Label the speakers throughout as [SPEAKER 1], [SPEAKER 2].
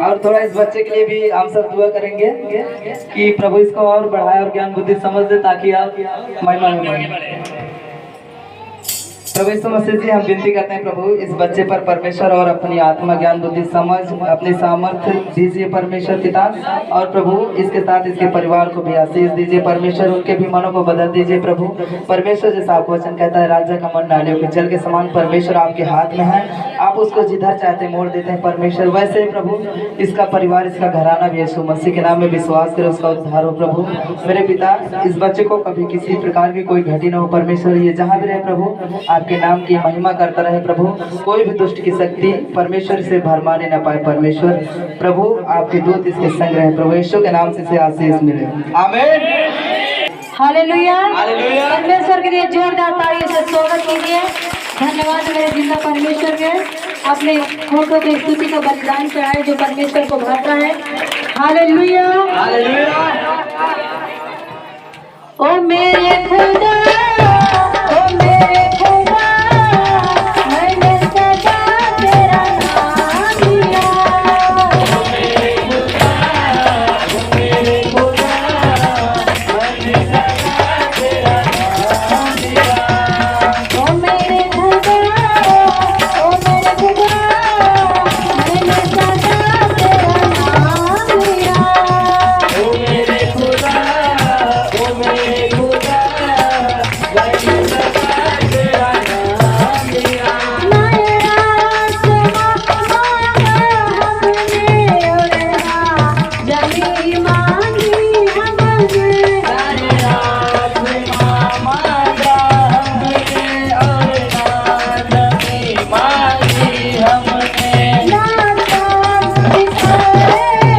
[SPEAKER 1] और थोड़ा इस बच्चे के लिए भी हम सब दुआ करेंगे कि प्रभु इसको और बढ़ाए और ज्ञान बुद्धि समझ दे, ताकि आप महिमा में बढ़े। प्रभु यीशु मसीह जी, हम विनती करते हैं प्रभु, इस बच्चे पर परमेश्वर और अपनी आत्मा ज्ञान बुद्धि समझ अपनी सामर्थ्य दीजिए परमेश्वर पिता। और प्रभु इसके साथ इसके परिवार को भी आशीष दीजिए परमेश्वर, उनके भी मनों को बदल दीजिए प्रभु परमेश्वर। जैसा आपको वचन कहता है, राजा का मन नालियों के जल के समान परमेश्वर आपके हाथ में है, आप उसको जिधर चाहते मोड़ देते हैं परमेश्वर। वैसे ही प्रभु इसका परिवार, इसका घराना भी यीशु मसीह के नाम में विश्वास करे, उसका उद्धार हो प्रभु मेरे पिता। इस बच्चे को कभी किसी प्रकार की कोई घटी न हो परमेश्वर, ये जहाँ भी रहे प्रभु आपके नाम की महिमा करता रहे प्रभु। कोई भी दुष्ट की शक्ति परमेश्वर से भरमाने न पाए परमेश्वर। प्रभु आपके दूत इसके संग रहे प्रभु, यीशु के नाम से आशीष मिले, आमीन।
[SPEAKER 2] Hallelujah,
[SPEAKER 1] hallelujah.
[SPEAKER 2] परमेश्वर के लिए जोरदार ताली से स्वागत कीजिए। धन्यवाद मेरे जिंदा परमेश्वर के, अपने होठों की स्तुति का बलिदान चढ़ाए जो परमेश्वर को भाता है। Hallelujah,
[SPEAKER 1] hallelujah.
[SPEAKER 2] ओ मेरे खुदा, ओ मेरे खुदा, मैंने सदा तेरा नाम लिया। ओ मेरे खुदा, ओ मेरे खुदा, मैंने सदा तेरा नाम लिया। ओ मेरे खुदा, ओ मेरे खुदा, मैंने सदा तेरा नाम लिया। ओ मेरे खुदा, ओ मेरे खुदा, मैंने सदा तेरा नाम लिया। नया आसमां हमने ओढ़ा, जमीन मांगी हमने। नया आसमां मांगा हमने ओढ़ा, जमीन मांगी हमने। नातान सितारे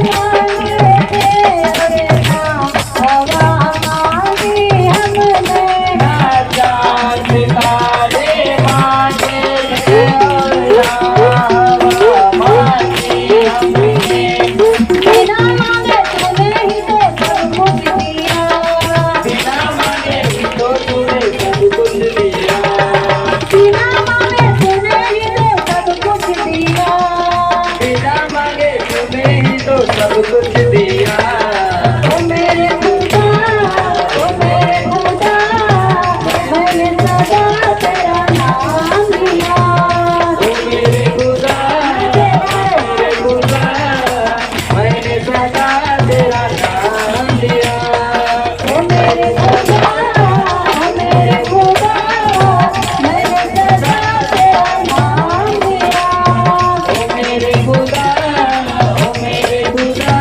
[SPEAKER 2] मांगे थे ओढ़ा, हवा मांगी हमने। नातान सितारे मांगे थे ओढ़ा, हवा मांगी हमने। बिना मांगे तूने ही तो सब कुछ दिया, बिना मांगे ही तो तूने सब कुछ दिया। बिना मांगे तूने ही तो सब कुछ दिया, बिना मांगे तूने ही तो सब कुछ दिया। ओ मेरे खुदा, ओ मेरे खुदा, मैंने सदा तेरा नाम लिया। ओ मेरे खुदा, मेरे खुदा, मैंने सदा तेरा नाम लिया। ओ मेरे खुदा, ओ मेरे खुदा, मैंने सदा तेरा नाम लिया। ओ मेरे खुदा, ओ मेरे खुदा,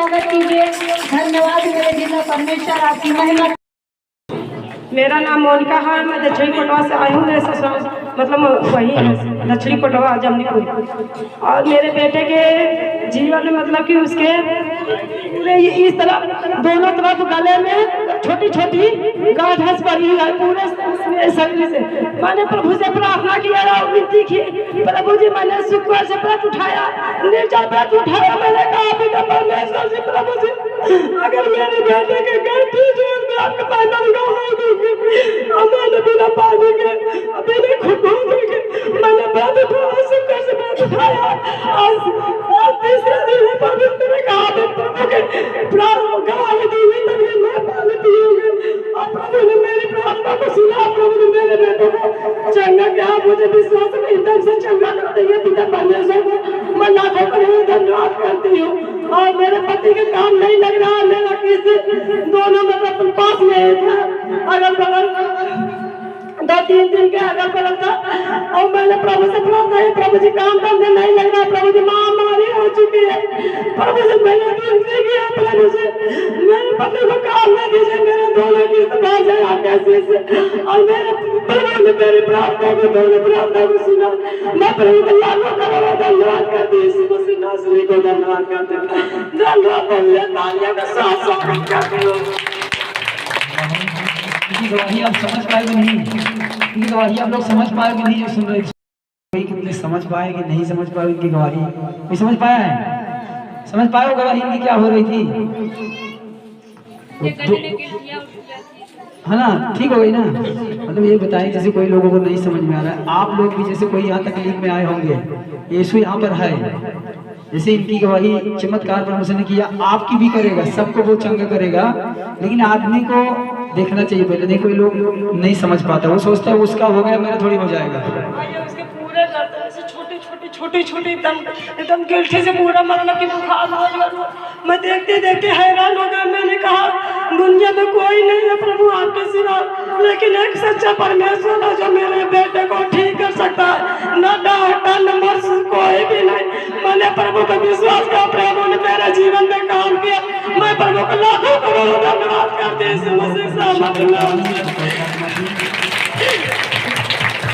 [SPEAKER 2] स्वागत कीजिए। धन्यवाद मेरे जिला परमेश्वर, आपकी महिमा।
[SPEAKER 3] मेरा नाम मोनिका है, मैं दक्षिणी कोटवा से आई हूँ। मेरे ससुराल मतलब वही है दक्षिणी कोटवा जमनीपुर। और मेरे बेटे के जीवन में मतलब कि उसके पूरे इस तरह दोनों तरफ गले में छोटी छोटी गांठ हंस पड़ी है पूरे शरीर से। मैंने प्रभु से प्रार्थना किया और विनती की, प्रभु जी मैंने शुक्र से व्रत उठाया, निर्जल व्रत उठाया। मैंने कहा बेटा परमेश्वर जी, प्रभु जी अगर मेरे बेटे के गलती जोड़ में आपके पैदल मैंने बिना पानी के बिना खुद के मैंने व्रत उठाया, शुक्र से व्रत उठाया। आज तीसरे दिन पवित्र ने कहा प्रभु के प्रार्थना गवाही दी तभी मैं पानी पीऊंगी। और प्रभु ने मेरी प्रार्थना को सुना, प्रभु ने मेरे बेटे को चंगा किया। मुझे विश्वास में एकदम से चंगा कर दिया पिता परमेश्वर को मैं लाखों करोड़ों धन्यवाद करती हूँ। और मेरे पति के काम नहीं लग रहा, मेरा किसी दोनों मतलब पास में था, अगल बगल 2-3 दिन के अगल बगल था। और मैंने प्रभु से प्रार्थना की, प्रभु जी काम धंधे नहीं लग रहा, प्रभु जी महामारी हो चुकी है। प्रभु से मैंने विनती किया, प्रभु से मेरे पति को काम नहीं दीजिए, मेरे दोनों की बात है आप कैसे से। और मेरे प्रभु ने मेरी प्रार्थना को दोनों प्रार्थना को सुना। मैं प्रभु को लाखों करोड़ों धन्यवाद करती हूँ, इसी मसीह नासरी को धन्यवाद करती हूँ। धन्यवाद बोलिए, तालियां का साथ स्वागत करती हूँ।
[SPEAKER 4] इनकी गवाही आप समझ पाएंगे नहीं, इनकी गवाही आप लोग समझ पाएंगे नहीं जो सुन रहे थे। कोई कितने समझ पाए कि नहीं समझ पाए इनकी गवाही? कोई समझ पाया है? समझ पाए हो गवाही इनकी क्या हो रही थी? है ना, ठीक हो गई ना। मतलब ये बताएं जैसे कोई लोगों को नहीं समझ में आ रहा है, आप लोग भी जैसे कोई यहाँ तकलीफ में आए होंगे, यीशु यहाँ पर है, जैसे इनकी गवाही चमत्कार परमेश्वर ने किया, आपकी भी करेगा, सबको वो चंगा करेगा। लेकिन आदमी को देखना चाहिए पहले। देखो कोई लोग नहीं समझ पाता, वो सोचता है उसका हो गया मेरा थोड़ी हो जाएगा।
[SPEAKER 3] उसके पूरे छोटी छोटी एकदम गिल्टी से पूरा मतलब कि बुखार हो। मैं देखते देखते हैरान हो गया। मैंने कहा दुनिया में कोई नहीं है प्रभु आपके सिवा, लेकिन एक सच्चा परमेश्वर है जो मेरे बेटे को ठीक कर सकता है। न डॉक्टर न नर्स कोई भी नहीं। मैंने प्रभु पर विश्वास किया, प्रभु ने मेरे जीवन में काम किया। मैं प्रभु को लाखों करोड़ों धन्यवाद करते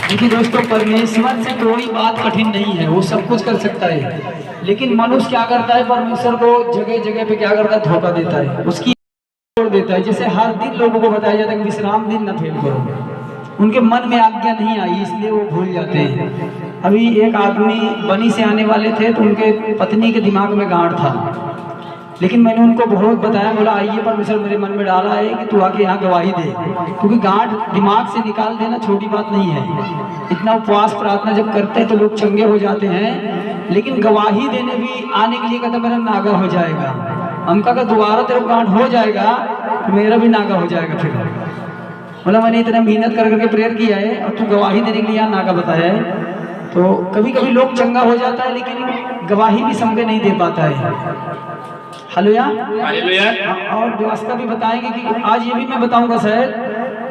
[SPEAKER 4] देखिए दोस्तों, परमेश्वर से कोई बात कठिन नहीं है, वो सब कुछ कर सकता है। लेकिन मनुष्य क्या करता है, परमेश्वर को जगह जगह पे क्या करता है, धोखा देता है, उसकी छोड़ देता है। जैसे हर दिन लोगों को बताया जाता है कि विश्राम दिन न फेल करो, उनके मन में आज्ञा नहीं आई इसलिए वो भूल जाते हैं। अभी एक आदमी बनी से आने वाले थे तो उनके पत्नी के दिमाग में गांठ था, लेकिन मैंने उनको बहुत बताया, बोला आइए परमेश्वर मेरे मन में डाला है कि तू आके यहाँ गवाही दे, क्योंकि गांठ दिमाग से निकाल देना छोटी बात नहीं है। इतना उपवास प्रार्थना जब करते हैं तो लोग चंगे हो जाते हैं, लेकिन गवाही देने भी आने के लिए कहता मेरा नागा हो जाएगा। हमका का दोबारा तेरा गांठ हो जाएगा तो मेरा भी नागा हो जाएगा। फिर बोला मैंने इतना मेहनत कर करके प्रेयर किया है और तू गवाही देने के लिए यहाँ नागा बताया है। तो कभी कभी लोग चंगा हो जाता है लेकिन गवाही भी समझे नहीं दे पाता है। हालेलुया। और व्यवस्था भी बताएंगे कि आज ये भी मैं बताऊंगा सर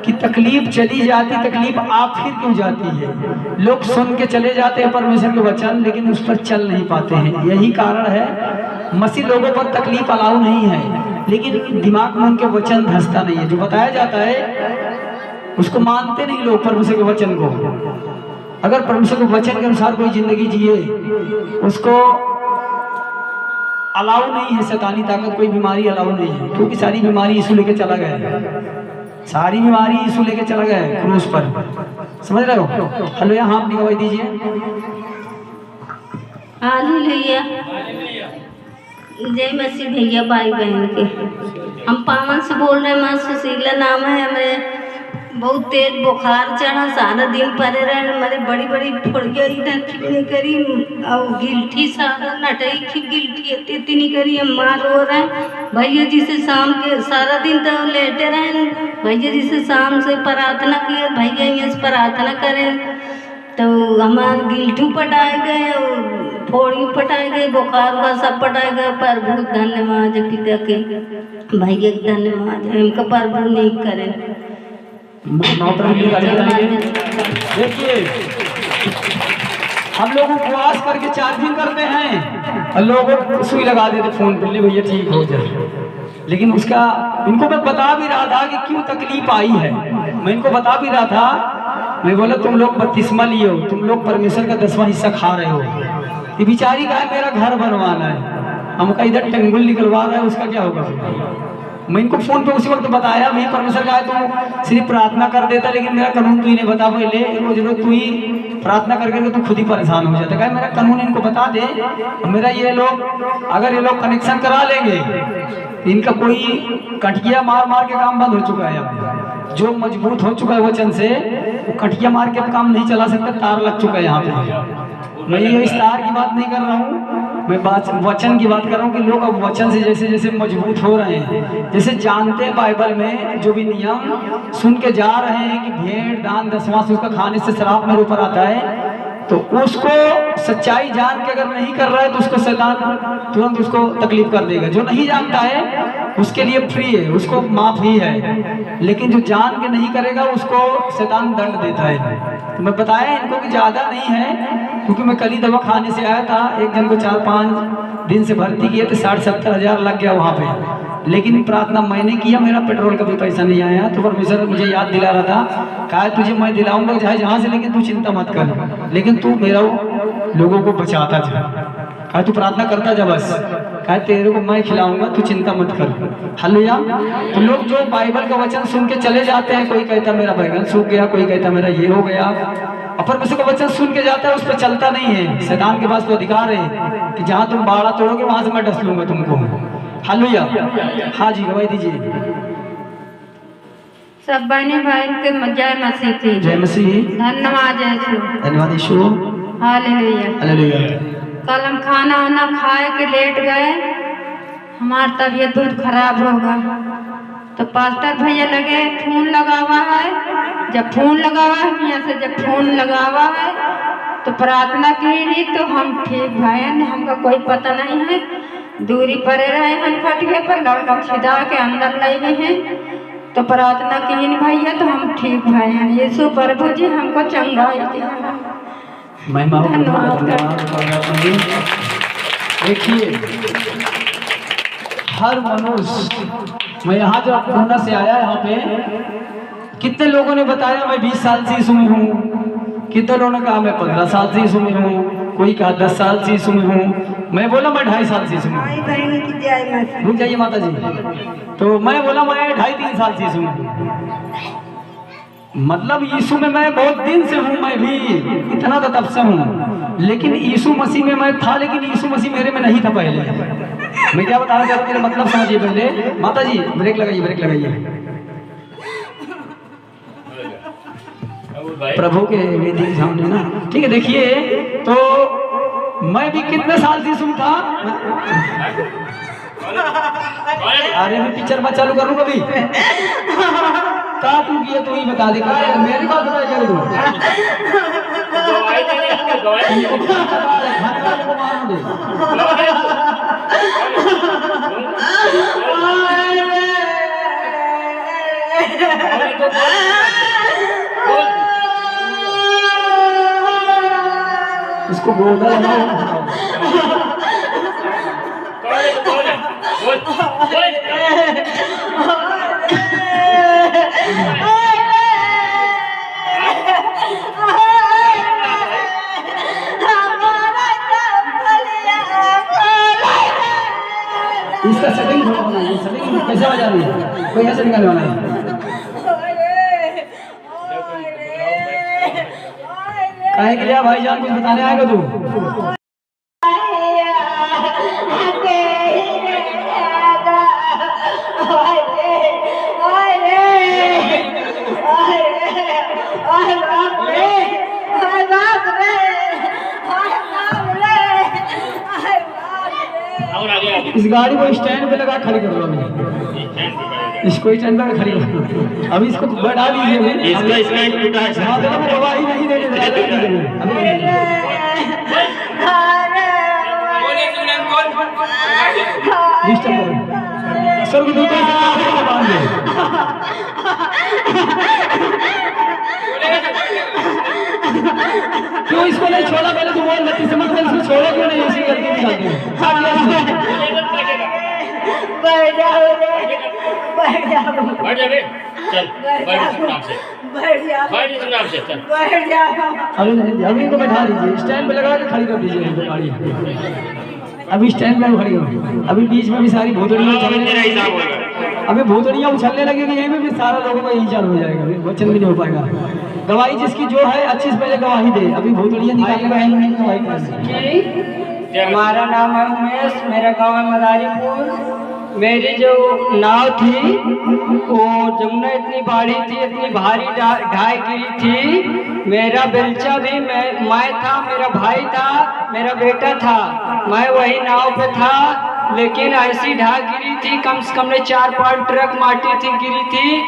[SPEAKER 4] कि तकलीफ चली जाती, तकलीफ आप फिर क्यों जाती है। लोग सुन के चले जाते हैं परमेश्वर के वचन, लेकिन उस पर चल नहीं पाते हैं। यही कारण है मसीह लोगों पर तकलीफ अलाउ नहीं है, लेकिन दिमाग में उनके वचन धंसता नहीं है। जो बताया जाता है उसको मानते नहीं लोग परमेश्वर के वचन को। अगर परमेश्वर के वचन के अनुसार कोई जिंदगी जिए, उसको अलाउ नहीं है शैतानी ताकत, कोई बीमारी अलाउ नहीं है, क्योंकि सारी बीमारी यीशु लेके चला गया। सारी बीमारी यीशु लेके चला गया क्रूस पर, समझ रहे हो। हेलो, यहाँ अपनी गवाही दीजिए।
[SPEAKER 5] हालेलुया। जय मसीह भैया भाई बहन के। हम पावन से बोल रहे हैं, माँ सुशीला नाम है हमें। बहुत तेज बुखार चढ़ा, सारा दिन पड़े रहे, हमारे बड़ी बड़ी फुड़िया इधर खिलने करी और गिल्ठी सारा नटई की गिल्ठी इतनी करी, हम मार हो रहे हैं। भैया जी से शाम के सारा दिन तो लेटे रहे, भैया जी से शाम से प्रार्थना किए, भैया यहाँ से प्रार्थना करें तो हमारे गिल्ठू पटाए गए और फोड़ी पटाए गए, बुखार का सब पटाए गए। प्रभु धन्यवाद पिता के, भैया धन्यवाद, इनका प्रभु नहीं करें।
[SPEAKER 4] देखिए हम लोग उपवास करके चार्जिंग करते हैं और लोग सुई लगा देते फोन पे, ले भैया ठीक हो जाए। लेकिन उसका इनको मैं बता भी रहा था कि क्यों तकलीफ आई है। मैं इनको बता भी रहा था, मैं बोला तुम लोग बत्तीसवा लिए हो, तुम लोग परमेश्वर का 10वां हिस्सा खा रहे हो। ये बेचारी का मेरा घर बनवाना है, हमका इधर टंगुल निकलवा रहा है, उसका क्या होगा फिर? मैं इनको फोन पे उसी वक्त बताया, मैं परमेश्वर का तुम सिर्फ प्रार्थना कर देता, लेकिन मेरा कानून तू ही नहीं बता पहले, रोज रोज तू ही प्रार्थना करके तू खुद ही परेशान हो जाता है। मेरा कानून इनको बता दे। मेरा ये लोग अगर ये लोग कनेक्शन करा लेंगे, इनका कोई कटकिया मार मार के काम बंद हो चुका है। अब जो मजबूत हो चुका है वचन से, वो कटकिया मार के काम नहीं चला सकता, तार लग चुका है यहाँ पे। मैं ये इस तार की बात नहीं कर रहा हूँ, मैं बात वचन की बात कर रहा हूँ कि लोग अब वचन से जैसे जैसे मजबूत हो रहे हैं, जैसे जानते हैं बाइबल में जो भी नियम सुन के जा रहे हैं कि भेड़ दान 10वां उसका खाने से श्राप मेरे ऊपर आता है, तो उसको सच्चाई जान के अगर नहीं कर रहा है तो उसको शैतान तुरंत उसको तकलीफ कर देगा। जो नहीं जानता है उसके लिए फ्री है, उसको माफ ही है, लेकिन जो जान के नहीं करेगा उसको शैतान दंड देता है। तो मैं बताया इनको कि ज़्यादा नहीं है, क्योंकि मैं कल ही दवा खाने से आया था, एक जन को 4-5 दिन से भर्ती किए थे, 60-70 हज़ार लग गया वहाँ पे। लेकिन प्रार्थना मैंने किया, मेरा पेट्रोल का भी पैसा नहीं आया, तो परमेश्वर मुझे याद दिला रहा था, कहा तुझे मैं दिलाऊंगा चाहे जहाँ से, लेकिन तू चिंता मत कर, लेकिन तू मेरा लोगों को बचाता जा, कहा तू प्रार्थना करता जा बस, कहा तेरे को मैं खिलाऊंगा, तू चिंता मत कर। हालेलुया। तो लोग जो बाइबल का वचन सुन के चले जाते हैं, कोई कहता मेरा बैगन सूख गया, कोई कहता मेरा ये हो गया, और परमेश्वर का वचन सुन के जाता है, उस पर चलता नहीं है। शैतान के पास तो अधिकार है कि जहाँ तुम बाड़ा तोड़ोगे वहां से मैं डस लूंगा तुमको। हालेलुया। हाँ जी, गवाही दीजिए।
[SPEAKER 6] सब बहने भाई के जय मसीह की।
[SPEAKER 4] जय मसीह।
[SPEAKER 6] धन्यवाद यीशु।
[SPEAKER 4] धन्यवाद यीशु।
[SPEAKER 6] हालेलुया।
[SPEAKER 4] हालेलुया।
[SPEAKER 6] कल हम खाना वाना खाए के लेट गए, हमारी तबीयत बहुत खराब हो गई, तो पास्टर भैया लगे फोन लगा हुआ है, जब फोन लगा हुआ है यहाँ से, जब फोन लगा हुआ है तो प्रार्थना की, तो हम ठीक भैन, हमका कोई पता नहीं है, दूरी पड़े रहे हैं खटिया पर, लड़का छिदा के अंदर ले गए हैं, तो प्रार्थना की भैया तो हम ठीक भैन। यीशु प्रभु जी हमको चंगाई दिया।
[SPEAKER 4] देखिए हर मनुष्य, मैं यहाँ जब पूना से आया यहाँ पे, कितने लोगों ने बताया मैं 20 साल से यीशु में हूँ, कितने लोगों ने कहा मैं 15 साल से यीशु में हूँ, कोई कहा 10 साल से यीशु में हूँ, मैं बोला मैं 2.5 साल से यीशु में हूँ। रुक जाइए माता जी। तो मैं बोला मैं 2.5-3 साल से यीशु में हूँ, मतलब यीशु में मैं बहुत दिन से हूँ, मैं भी इतना तो तब से हूँ, लेकिन यीशु मसीह में मैं था, लेकिन यीशु मसीह मेरे में नहीं था पहले। मैं क्या बताना चाहता हूँ, मेरा मतलब समझिए पहले। माता जी ब्रेक लगाइए, ब्रेक लगाइए। प्रभु के वेदी के सामने ना, ठीक है। देखिए तो मैं भी कितने साल से यीशु था। अरे मैं पिक्चर मत चालू करूँ कभी, तू किया तू ही बता दे, मेरी बात बताया कर दो। इसको बोलता है इसका सेटिंग होना है, सेटिंग कैसे बजा रही है, कोई ऐसे निकालने वाला है। काहे के लिए भाईजान कुछ बताने आएगा तू? इस गाड़ी को स्टैंड पे लगा खड़ी कर लो, इसको स्टैंड पे खड़ी कर। अभी इसको बढ़ा लीजिए, इसका स्टैंड टूटा है, हाँ तो गवाही नहीं देने स्वर्गदूतों से बांध दे। क्यों इसको नहीं छोड़ा? पहले तो बोल रही समझ में, इसको छोड़ो क्यों नहीं? ऐसी गलती नहीं करते।
[SPEAKER 5] बैठ जाओ रे, बैठ जाओ,
[SPEAKER 7] बैठ जा बे, चल बैठ सुनाम से,
[SPEAKER 5] बैठ जाओ,
[SPEAKER 7] बैठ सुनाम से, चल
[SPEAKER 5] बैठ जाओ।
[SPEAKER 4] अभी इनको बैठा दीजिए, स्टैंड पे लगा के खड़ी कर दीजिए इनको गाड़ी। अभी स्टैंड पे खड़ी हो, अभी बीच में भी सारी भूतड़ियाँ चलने
[SPEAKER 7] तेरा हिसाब होगा।
[SPEAKER 4] अभी भूतड़ियाँ उछलने लगेगी, यहीं पे भी सारा लोगों का यही चालू हो जाएगा, वचन भी नहीं हो पाएगा। गवाही जिसकी जो है अच्छी से पहले गवाही दे। अभी भूतड़ियाँ निकालने का नहीं गवाही कर।
[SPEAKER 8] हमारा नाम है उमेश, मेरा गांव है मदारीपुर। मेरी जो नाव थी वो जमुना इतनी बड़ी थी, इतनी भारी ढाई गिरी थी। मेरा बेलचा भी मैं था, मेरा भाई था, मेरा बेटा था, मैं वही नाव पे था। लेकिन ऐसी ढाई गिरी थी, कम से कम 4-5 ट्रक माटी थी गिरी थी।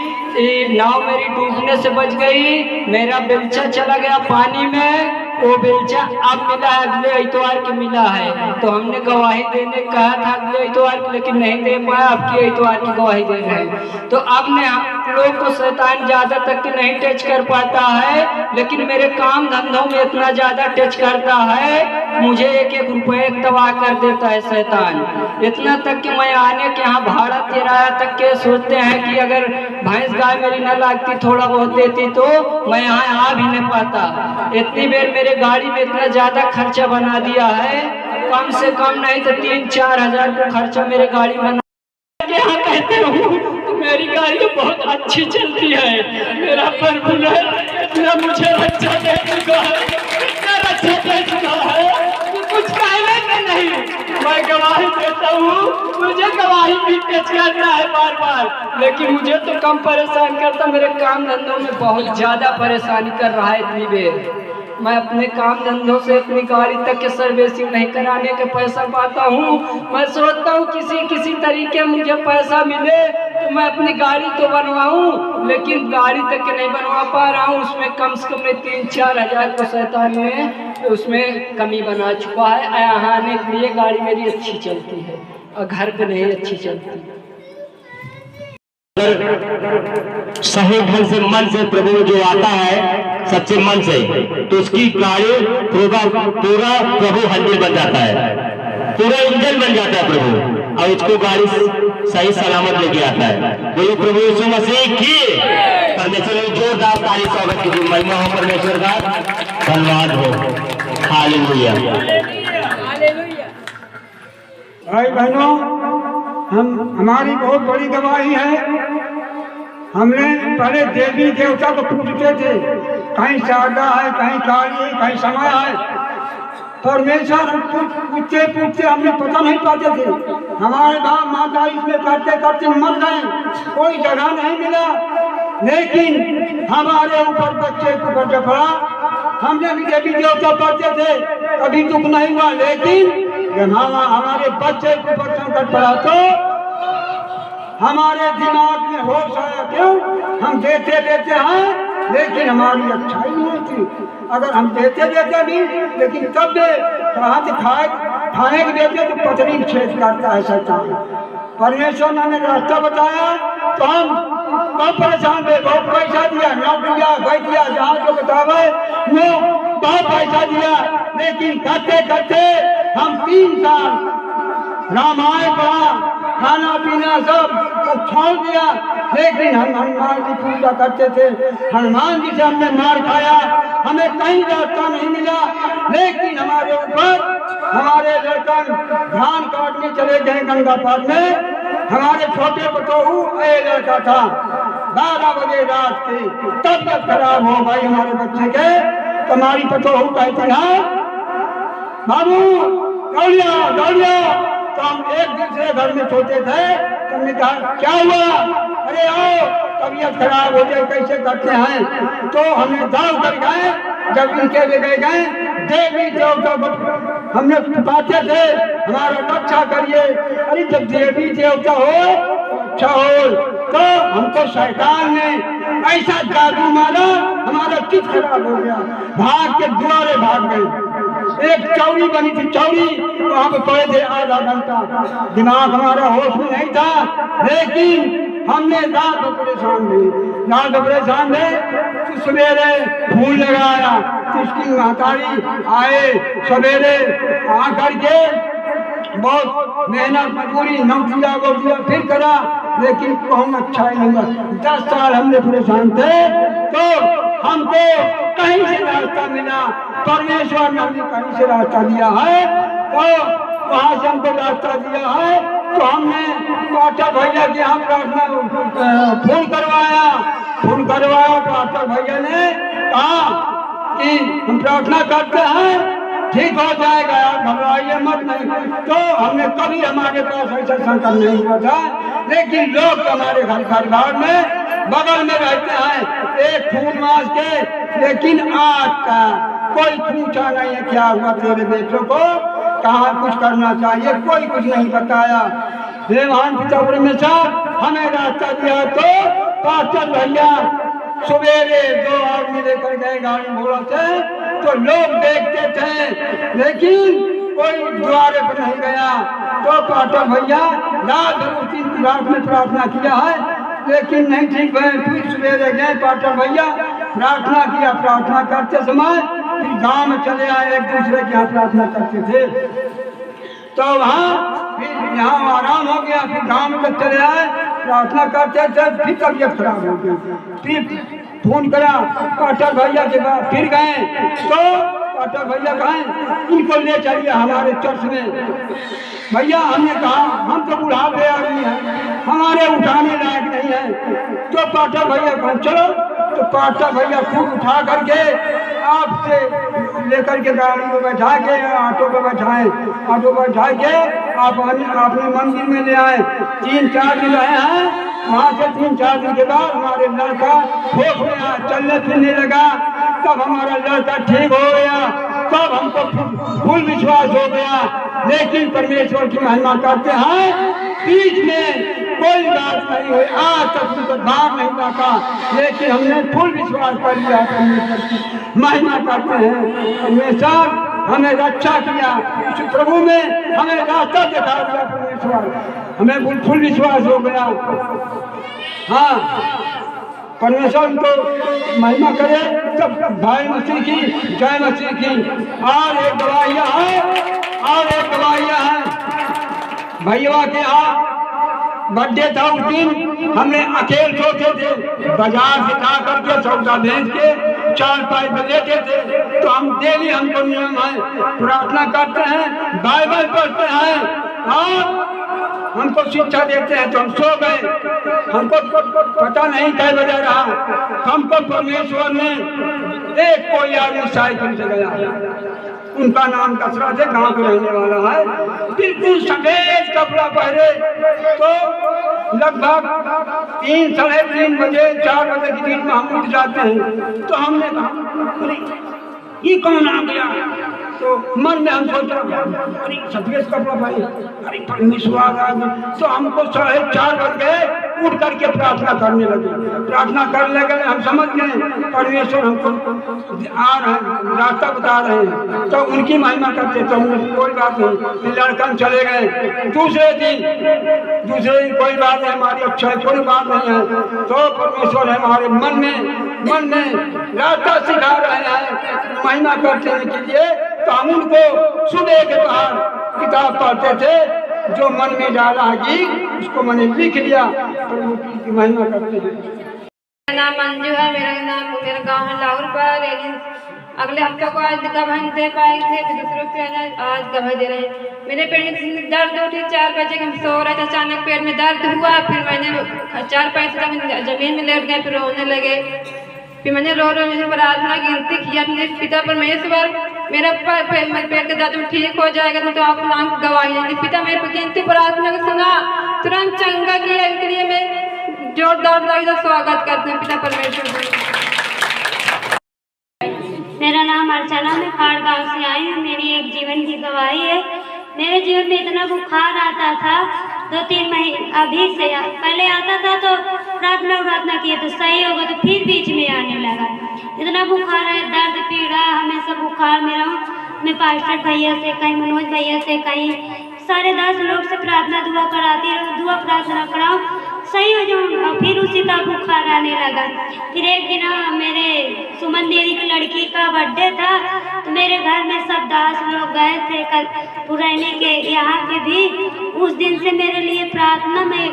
[SPEAKER 8] नाव मेरी डूबने से बच गई। मेरा बेलचा चला गया पानी में। वो बेलचा अब मिला है, अगले इतवार के मिला है। तो हमने गवाही देने कहा था अगले इतवार की, लेकिन नहीं दे पाया। अब की इतवार की गवाही दे रहे हैं। तो अब ने हम लोग को शैतान ज्यादा तक के नहीं टच कर पाता है, लेकिन मेरे काम धंधों में इतना ज्यादा टच करता है, मुझे 1-1 रुपये तबाह कर देता है शैतान। इतना तक कि मैं आने के यहाँ भाड़ा किराया तक के सोचते हैं कि अगर भैंस गाय मेरी न लागती, थोड़ा बहुत देती, तो मैं यहाँ आ भी नहीं पाता। इतनी देर मेरे गाड़ी में इतना ज्यादा खर्चा बना दिया है, कम से कम नहीं तो 3-4 हजार का खर्चा मेरे गाड़ी बना। यहाँ कहते हूँ तो मेरी गाड़ी तो बहुत अच्छी चलती है। मेरा फॉर्मूलर इतना मुझे अच्छा दे चुका है, इतना अच्छा दे चुका है कि कुछ कहने का नहीं। मैं गवाही देता हूँ, मुझे गवाही भी टच करता है बार बार, लेकिन मुझे तो कम परेशान करता, मेरे काम धंधों में बहुत ज्यादा परेशानी कर रहा है। इतनी देर मैं अपने काम धंधों से अपनी गाड़ी तक के सर्विसिंग नहीं कराने के पैसा पाता हूँ। मैं सोचता हूँ किसी तरीके मुझे पैसा मिले तो मैं अपनी गाड़ी तो बनवाऊँ, लेकिन गाड़ी तक के नहीं बनवा पा रहा हूँ। उसमें कम से कम 3-4 हजार को शैतान में उसमें कमी बना चुका है। यहाँ आने के लिए गाड़ी मेरी अच्छी चलती है और घर पे नहीं अच्छी चलती।
[SPEAKER 7] सही ढंग से मन से प्रभु जो आता है सच्चे मन से, तो उसकी गाड़ी पूरा प्रभु हैंडल बन जाता है, पूरा इंजन बन जाता है प्रभु, और उसको गाड़ी सही सलामत लेके आता है। बोलो प्रभु यीशु मसीह की। परमेश्वर ने जोरदार ताली स्वागत की। महिमा हो परमेश्वर का, धन्यवाद हो। हालेलुया।
[SPEAKER 9] भाई बहनों, हमारी बहुत बड़ी गवाही है। हमने पहले देवी देवता को पूछते थे, कहीं शारदा है, कहीं काली है, कहीं समय है। परमेश्वर पूछते हमने पता नहीं पाते थे। हमारे बाप माता इसमें करते करते मर गए, कोई जगह नहीं मिला। लेकिन हमारे ऊपर बच्चे के ऊपर जब पड़ा, हमने भी देवी देवता पढ़ते थे, कभी दुख नहीं हुआ। लेकिन जब हमारे बच्चे के ऊपर संकट पड़ा तो हमारे दिमाग में होश आया। क्यों? हम देते हैं, लेकिन हमारी अच्छाई नहीं होती। अगर हम देते भी, लेकिन तब कहाँ से खाने के देते तो पथरी छेद करता है शैतान। परमेश्वर ने हमें रास्ता बताया तो हम बहुत परेशान थे। बहुत पैसा दिया, नौकरिया बैठिया, जहाँ जो बतावे वो बहुत पैसा दिया। लेकिन करते करते हम 3 साल रामायण पढ़ा, खाना पीना सब छोड़ दिया। लेकिन हम हनुमान की पूजा करते थे। हनुमान जी से हमने मार खाया, हमें कहीं रास्ता नहीं मिला। लेकिन हमारे ऊपर हमारे लड़का धान काटने चले गए गंगा पार में। हमारे छोटे बतोहू लड़का था, 12 बजे रात की तबियत खराब हो गई हमारे बच्चे के। हमारी बतोहू कहती है, बाबू दौड़िया दौड़िया। तो हम एक दूसरे घर में सोते थे। तुमने कहा क्या हुआ? अरे आओ, तबीयत खराब हो जाए, कैसे करते हैं? तो हमने दाव कर गए। जब इनके ले गए देवी देवता को हमने बातें थे, हमारा रक्षा करिए। अरे जब देवी देवता हो अच्छा हो, तो हमको शैतान ने ऐसा जादू मारा, हमारा चित्त खराब हो गया। भाग के द्वारे भाग गए। एक चौड़ी बनी थी, चौड़ी वहां पे पड़े थे आधा घंटा। दिमाग हमारा होश में नहीं था। लेकिन हमने रात को परेशान थे। तो सवेरे फूल लगाया, तो उसकी महतारी आए सवेरे आकर के बहुत मेहनत मजबूरी नौकिया गोटिया फिर करा, लेकिन कहूँ अच्छा ही नहीं हुआ। 10 साल हमने परेशान थे, तो हमको कहीं से रास्ता मिला, परमेश्वर ने हमें कहीं से रास्ता दिया है, तो वहाँ से हमको रास्ता दिया है। तो हमने पाठक भैया के यहाँ प्रार्थना फोन करवाया। पाठक भैया ने कहा कि हम प्रार्थना करते हैं, ठीक हो जाएगा, घबराइए मत नहीं। तो हमने कभी हमारे पास ऐसा संकट नहीं हुआ था, लेकिन लोग हमारे घर परिवार में बगल में रहते हैं, एक फूल मास के, लेकिन आज का कोई पूछा नहीं है क्या हुआ तेरे बेटों को, कहाँ कुछ करना चाहिए, कोई कुछ नहीं बताया। हे महान पिता परमेश्वर, हमें रास्ता दिया। तो पास्टर भैया सवेरे 2 आदमी लेकर गए गाड़ी घोड़ा से, तो लोग देखते थे, लेकिन कोई द्वारे पर नहीं गया। तो पास्टर भैया रात में प्रार्थना किया है, लेकिन नहीं ठीक है। फिर सवेरे गए पास्टर भैया, प्रार्थना किया। प्रार्थना करते समय फिर गांव में चले आए, एक दूसरे के यहाँ प्रार्थना करते थे। तो वहाँ फिर यहाँ आराम हो गया, फिर गांव में जब चले आए प्रार्थना करते थे, फिर तबीयत खराब हो गई। फिर फोन करा पास्टर भैया के बाद, फिर गए तो पास्टर भैया कहें इनको ले चलिए हमारे चर्च में। भैया हमने कहा हम तो बुढ़ापे आदमी हैं, हमारे उठाने लायक नहीं है। तो पास्टर भैया कहें चलो। तो पास्टर भैया खुद उठा करके आपसे लेकर के गाड़ी में बैठा के ऑटो पे बैठाए, ऑटो पे बैठा के आप अपने मंदिर में ले आए। 3-4 दिन रहे हैं वहाँ से। 3-4 दिन के बाद हमारे लड़का होश में आया, चलने फिरने लगा। तब हमारा लड़का ठीक हो गया, तब हमको फुल विश्वास हो गया। लेकिन परमेश्वर की महिमा करते हैं, बीच में कोई बात नहीं हुई, आज तक उनको भाग नहीं लगा, लेकिन हमने फुल विश्वास कर लिया। परमेश्वर की महिमा करते हैं, परमेश्वर हमें रक्षा किया, प्रभु में हमें रास्ता दिखा दिया। परमेश्वर हमें फुल विश्वास हो गया। हाँ, परमेश्वर उनको महिमा करे। सब भाई मसीह की जय मसीह की। और एक दवाइयाँ हैं भैया के यहाँ बर्थडे था। उस दिन हमने अकेले सोचे थे, बाजार से जा करके सौदा भेज के 4 पैसे लेते थे। तो हम डेली हमको नियम है, प्रार्थना करते हैं, बाइबल पढ़ते हैं और हमको शिक्षा देते हैं। तो हम सो गए, हमको पता नहीं कई बजे रहा। हमको परमेश्वर ने एक कोई आदमी साइकिल से गया, उनका नाम दशरथ है, गांव का रहने वाला है, बिल्कुल सफेद कपड़ा पहने। तो लगभग 3-3:30 बजे 4 बजे के बीच में हम उठ जाते हैं। तो हमने कहा अरे ये कौन आ गया। तो मन में हम सोचा अरे सफेद कपड़ा भाई, अरे परमेश्वर आ गया। तो हमको 4:30 बज गए, उठ करके प्रार्थना करने लगे। प्रार्थना करने लगे, हम समझ गए परमेश्वर हमको आ रहे हैं, रास्ता बता रहे हैं। तो उनकी महिमा करते, तो कोई बात नहीं। फिर लड़कन चले गए। दूसरे दिन कोई बात नहीं, हमारी अच्छा कोई बात नहीं है। तो परमेश्वर हमारे मन में रास्ता सिखा रहे हैं महिमा करने के लिए। तो हम उनको सुबह के बाहर किताब पढ़ते थे, जो मन में डाला कि उसको मैंने लिख लिया, प्रभु की महिमा करते हैं।
[SPEAKER 6] मेरा नाम मंजू है, मेरा गांव है लाहौर पर। अगले हफ्ते को आज गवाही दे पाए थे, दूसरों से आज गवाही दे रहे हैं। मेरे पेट में दर्द उठी, 4 बजे हम सो रहे थे, अचानक पेट में दर्द हुआ। फिर मैंने 4 पैसे तक जमीन में लेट गए, फिर रोने लगे। फिर मैंने रो प्रार्थना गिनती किया अपने पिता परमेश्वर, मेरा पेट के दर्द में ठीक हो जाएगा तो आप नाम की गवाही देंगे। पिता मेरे गिनती प्रार्थना को सुना, तुरंत चंगा किया। इसके लिए मैं जोरदार स्वागत करते हैं पिता परमेश्वर।
[SPEAKER 10] मेरा नाम अर्चना, मैं खाड़ गाँव से आई हूँ। मेरी एक जीवन की गवाही है। मेरे जीवन में इतना बुखार आता था, 2-3 महीने अभी से पहले आता था, तो प्रार्थना किए तो सही होगा, तो फिर बीच में आने लगा। इतना बुखार है, दर्द पीड़ा हमेशा बुखार में रहूँ। मैं पास्टर भैया से, कहीं मनोज भैया से, कहीं सारे 10 लोग से प्रार्थना दुआ कराती रहूँ, दुआ प्रार्थना कराऊँ, सही हो जाऊँ। फिर उसी तरह बुखार आने लगा। फिर एक दिन मेरे सुमन दीदी की लड़की का बर्थडे था, तो मेरे घर में सब दास लोग गए थे कल पुराने के यहाँ के भी। उस दिन से मेरे लिए प्रार्थना में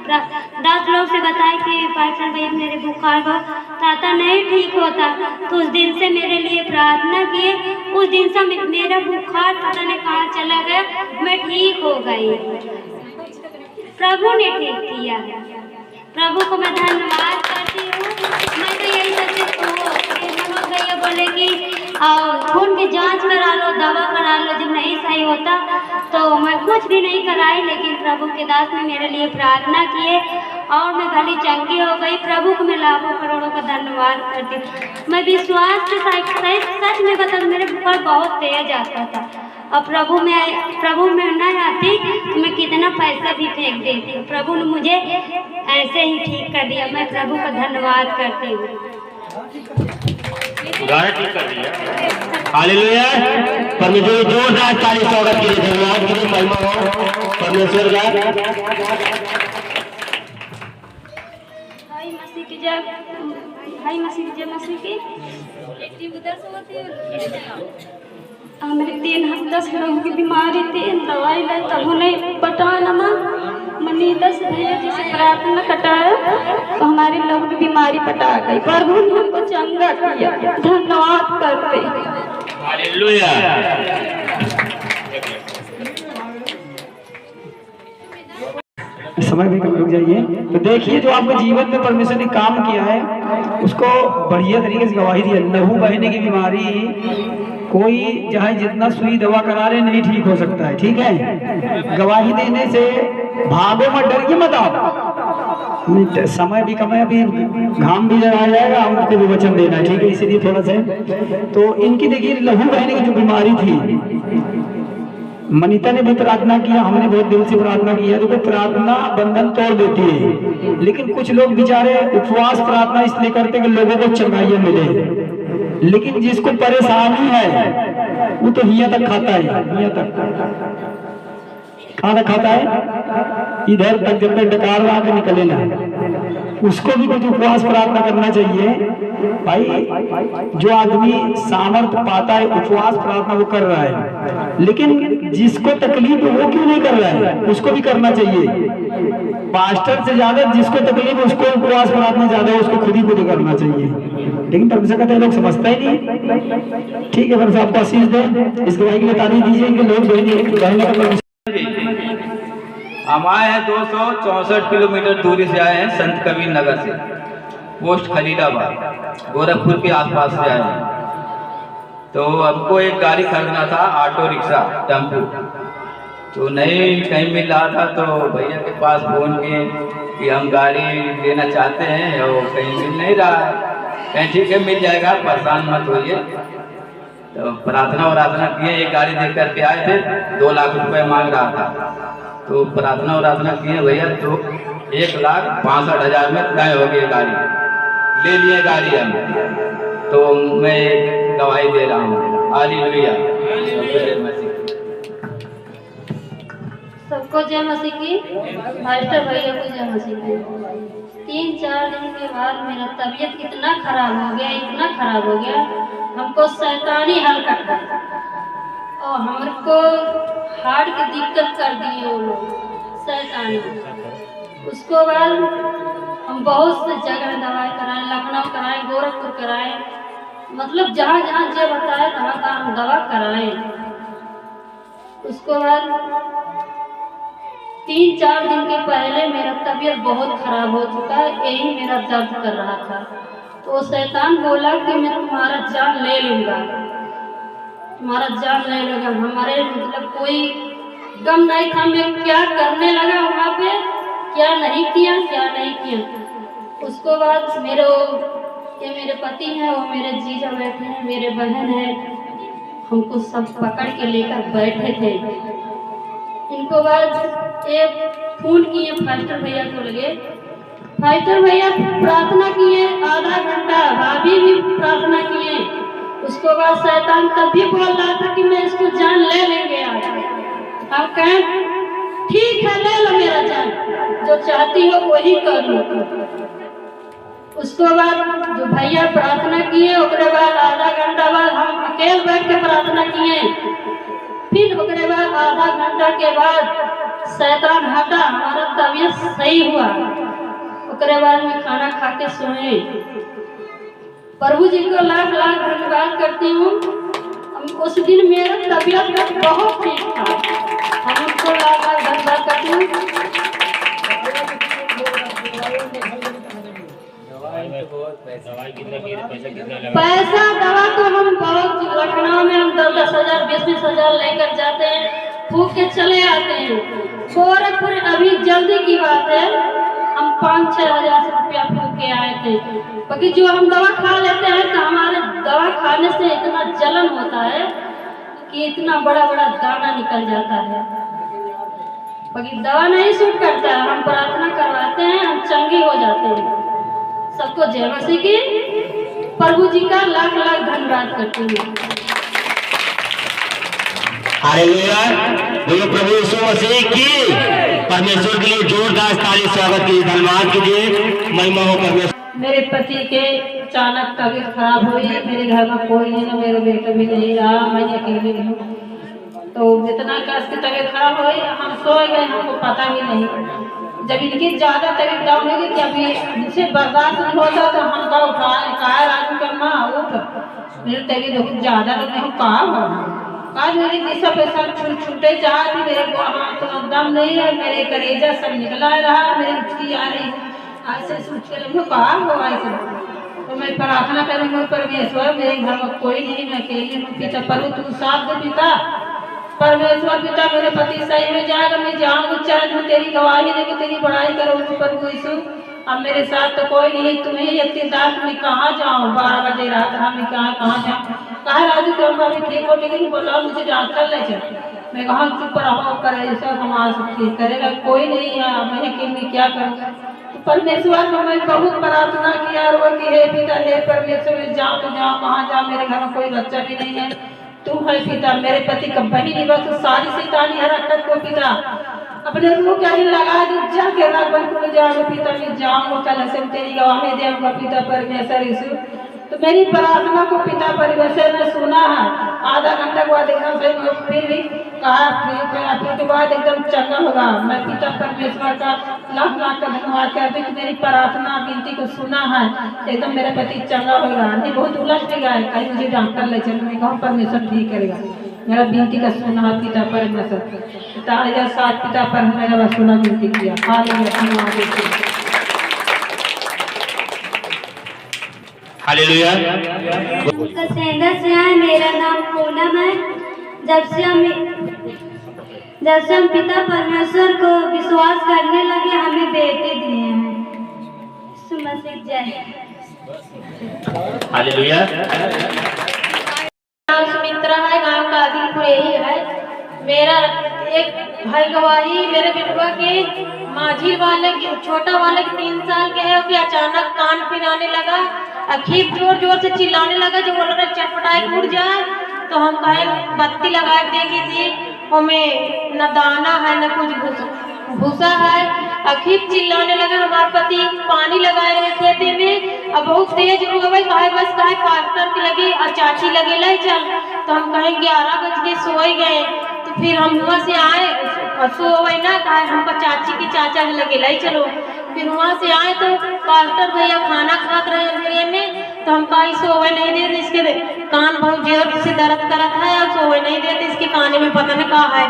[SPEAKER 10] 10 लोग से बताया कि पास्टर भैया मेरे बुखार था नहीं ठीक होता, तो उस दिन से मेरे लिए प्रार्थना किए। उस दिन से मेरा बुखार पता नहीं कहाँ चला गया, मैं ठीक हो गई। प्रभु ने ठीक किया। प्रभु को मैं धन्यवाद करती हूँ। मैं तो यही सोचती हूँ, मनोज भैया बोले कि खून की जांच करा लो, दवा करा लो, जब नहीं सही होता तो मैं कुछ भी नहीं कराई, लेकिन प्रभु के दास ने मेरे लिए प्रार्थना किए और मैं भली चंगी हो गई। प्रभु को मैं लाखों करोड़ों का धन्यवाद करती हूँ। मैं विश्वास के साथ सच में बता, मेरे बुखार बहुत तेज आता था और प्रभु में न आती तो मैं कितना पैसा भी फेंक देती हूँ। प्रभु ने मुझे ऐसे ही ठीक कर दिया। मैं प्रभु का धन्यवाद करती हूँ।
[SPEAKER 7] ठीक कर दिया। हालेलुया। परमेश्वर जोरदार ताली स्वागत के लिए धन्यवाद के लिए महिमा हो परमेश्वर का।
[SPEAKER 10] हाय मसीह की जय, हाय मसीह की जय। मसीह की एक टीम उधर से होती है। मेरे 3 हफ्ते से लोगों की बीमारी थी, दवाई लाई तब उन्हें बटाना मनी 10 भैया जैसे प्रार्थना कटाया तो हमारे लोगों की बीमारी पटा गई। प्रभु ने हमको चंगा किया, धन्यवाद करते हैं।
[SPEAKER 7] हालेलुया।
[SPEAKER 4] समय भी कम रुक जाइए। तो देखिए जो आपके जीवन में परमेश्वर ने काम किया है उसको बढ़िया तरीके से गवाही दी है। लहू बहने की बीमारी कोई चाहे जितना सुई दवा करा रहे नहीं ठीक हो सकता है, ठीक है। गवाही देने से भागो मत, डरिए मत आप। समय भी कम है, अभी घाम भी जरा जाएगा, हमको भी वचन देना है, ठीक है। इसीलिए थोड़ा सा तो इनकी देखिए लहू बहने की जो बीमारी थी, मनीता ने भी प्रार्थना किया, हमने बहुत दिल से प्रार्थना किया। देखो प्रार्थना बंधन तोड़ देती है, लेकिन कुछ लोग बेचारे उपवास प्रार्थना इसलिए करते कि लोगों को चंगाइयां मिले, लेकिन जिसको परेशानी है वो तो हिया तक खाता है, हिया तक खाना खाता है, इधर तक जब तक डकार रहा के निकले ना। उसको भी कुछ उपवास प्रार्थना करना चाहिए भाई। जो आदमी सामर्थ्य पाता है उपवास प्रार्थना वो कर रहा है, लेकिन जिसको तकलीफ है वो क्यों नहीं कर रहा है, उसको भी करना चाहिए। पास्टर से ज्यादा जिसको तकलीफ है उसको उपवास प्रार्थना ज्यादा है, उसको खुद ही करना चाहिए। लेकिन परमेश्वर कहते हैं लोग समझता ही नहीं, ठीक है। परमेश्वर आपको आशीष दे। इस गवाही के लिए ताली दीजिए कि लोग
[SPEAKER 11] हम आए हैं 264 किलोमीटर दूरी से आए हैं, संत कबीर नगर से, पोस्ट खलीलाबाद, गोरखपुर के आसपास से आए हैं। तो हमको एक गाड़ी खरीदना था, ऑटो रिक्शा टेम्पो, तो नहीं कहीं मिल रहा था। तो भैया के पास फोन किए कि हम गाड़ी लेना चाहते हैं और कहीं मिल नहीं रहा है। कहीं ठीक है मिल जाएगा, परेशान मत होइए। तो प्रार्थना किए, एक गाड़ी देख करके आए थे, 2 लाख रुपए मांग रहा था। तो प्रार्थना किए भैया, तो 1,65,000 में तय हो गई गाड़ी, ले लिए गाड़ी हम। तो मैं गवाही दे रहा हूँ। हालेलुया।
[SPEAKER 10] सबको जय मसीह की। मास्टर भैया को जय मसीह की। 3-4 दिन के बाद मेरा तबीयत इतना खराब हो गया, इतना खराब हो गया, हमको शैतानी हाल कर दिया और हमको हार्ट की दिक्कत कर दिए वो लोग शैतानी। उसको बाद हम बहुत से जगह दवाई कराए, लखनऊ कराए, गोरखपुर कराए, मतलब जहाँ जहाँ जो बताए तहाँ हम दवा कराए। उसको बाद 3-4 दिन के पहले मेरा तबीयत बहुत खराब हो चुका है, यही मेरा दर्द कर रहा था। तो शैतान बोला कि मैं तुम्हारा जान ले लूँगा, तुम्हारा जान ले लूँगा। हमारे मतलब कोई गम नहीं था, मैं क्या करने लगा वहाँ पे, क्या नहीं किया। उसको बाद मेरे पति हैं, वो मेरे जीजा बैठे हैं, मेरे बहन है, हमको सब पकड़ के लेकर बैठे थे। इनको बाद एक फोन किए फास्टर भैया को लगे, फास्टर भैया प्रार्थना किए आधा घंटा, भाभी भी प्रार्थना किए। उसको बाद शैतान तब भी बोल रहा था कि मैं इसको जान ले लेंगे आज। हम कहें ठीक है ले लो मेरा जान,
[SPEAKER 6] जो चाहती हो वही कर लो। उसके बाद जो भैया प्रार्थना किए, उसके बाद आधा घंटा बाद हम अकेले बैठ के प्रार्थना किए। फिर उसके बाद आधा घंटा के बाद शैतान हटा, हमारा तबीयत सही हुआ। उसके बाद में खाना खा के सोए। प्रभु जी को लाख लाख धन्यवाद करती हूँ। उस दिन मेरा तबीयत बहुत ठीक था, हम उसको लाख लाख धन्यवाद करती हूँ। पैसा दवा तो हम बहुत, लखनऊ में हम 10,000 20,000 लेकर जाते हैं, फूक के चले आते हैं। गोरखपुर अभी जल्दी की बात है, हम 5-6 हज़ार रुपया फूक के आए थे। क्योंकि जो हम दवा खा लेते हैं तो हमारे दवा खाने से इतना जलन होता है कि इतना बड़ा बड़ा दाना निकल जाता है। क्योंकि दवा नहीं सूट करता है, हम प्रार्थना करवाते हैं, हम चंगे हो जाते हैं। सबको जय मसीह की, प्रभु जी का लाख लाख धन्यवाद करती हूँ।
[SPEAKER 7] हालेलुया, बोलो प्रभु यीशु मसीह की। परमेश्वर के लिए जोरदार ताली स्वागत कीजिए, धन्यवाद कीजिए, महिमा हो परमेश्वर।
[SPEAKER 6] मेरे पति के अचानक तबीयत खराब हुई, मेरे घर में कोई नहीं, मेरा बेटा भी नहीं रहा, मैं अकेली हूँ। तो जितना कष्ट की तबीयत खराब हुई, हम सो गए, हमको पता भी नहीं। जब इनकी ज्यादा तबीयत डाउन होगी कि अभी जिसे बर्दाश्त नहीं होता तो हम का उठाए, कहा राजू के माँ उठ, मेरी तबीयत ज्यादा नहीं हो, कहा हो आज मेरी दिशा पैसा छूटे चाह थी, मेरे को हाथ तो दम नहीं है, मेरे कलेजा सब निकला रहा, मेरी उठकी आ रही, ऐसे सोच के कहा हो ऐसे। तो मैं प्रार्थना करूँगा, परमेश्वर मेरे घर में कोई नहीं, मैं अकेली हूँ, पिता प्रभु तू साथ दे पिता। परमेश्वर पिता मेरे पति सही में जाएगा, मैं जाऊँगा चाहे मैं तेरी गवाही देकर तेरी बड़ाई करूँगी प्रभु यीशु। अब मेरे साथ तो कोई नहीं, तुम्हें इतनी रात में कहाँ जाऊँ, 12 बजे रात हमें कहाँ जाऊँ, कहा राजू तो हम अभी ठीक हो, लेकिन बोला मुझे डॉक्टर ले चल। मैं कहा चुप रहो, करे सब हमारा सब ठीक करेगा, कोई नहीं है, मैं कि मैं क्या करूँ। परमेश्वर को मैं बहुत प्रार्थना किया रो कि हे पिता हे परमेश्वर, जाओ तो जाओ, कहाँ जाओ, मेरे घर में कोई बच्चा भी नहीं है, तू है पिता। मेरे पति का बही बस सारी शैतानी हरकत को पिता अपने मुँह कहीं लगा दी, जाके रागवन को जाओगे पिता, मैं जाऊँगा कल से तेरी गवाही देऊँगा पिता परमेश्वर यीशु। तो मेरी प्रार्थना को पिता परमेश्वर ने सुना है। आधा घंटा के बाद एकदम से फिर भी कहा, फिर के बाद एकदम चंगा होगा। मैं पिता परमेश्वर का लाख लाख का धन्यवाद करती हूँ, मेरी प्रार्थना विनती को सुना है, एकदम मेरा पति चंगा होगा। नहीं बहुत उलझ भी गया, कहीं मुझे डॉक्टर ले चलो, मैं कहूँ परमेश्वर ठीक करेगा, मेरा विनती का सुना है पिता परमेश्वर। पिता साथ पिता पर मेरा सुना विनती किया।
[SPEAKER 7] हालेलुया।
[SPEAKER 10] सेंदर से है, मेरा नाम पूनम है। जब से हम पिता परमेश्वर को विश्वास करने लगे, हमें बेटे दिए हैं। यीशु मसीह जय।
[SPEAKER 7] हालेलुया।
[SPEAKER 6] नाम सुमित्रा है, गांव का आदिलपुर यही है। मेरा एक भाई गवाही, मेरे बिटवा के माझी वाले छोटा वाले 3 साल के है, कि अचानक कान पिनाने लगा, अखीर जोर जोर से चिल्लाने लगा, जो बोल रहे चटपटाए उड़ जाए। तो हम कहे बत्ती लगा देगी थी, हमें न दाना है न कुछ भूसा है। अखीर चिल्लाने लगा, हमारे पति पानी लगाए रहे खेते में, अब बहुत तेज हो गए, कहे बस कहे पास्टर की लगी और चाची लगे ले चल। तो हम कहे 11 बज के सोए गए। तो फिर हम वहाँ से आए, सोए ना कहे हमको चाची की चाचा लगे ले चलो। फिर वहाँ से आए तो पास्टर भैया खाना खात रहे में, तो हम कहा सोए नहीं देते, इसके कान बहुत जोर से दर्द करत है, और सोए नहीं देते, इसके काने में पता नहीं कहा है।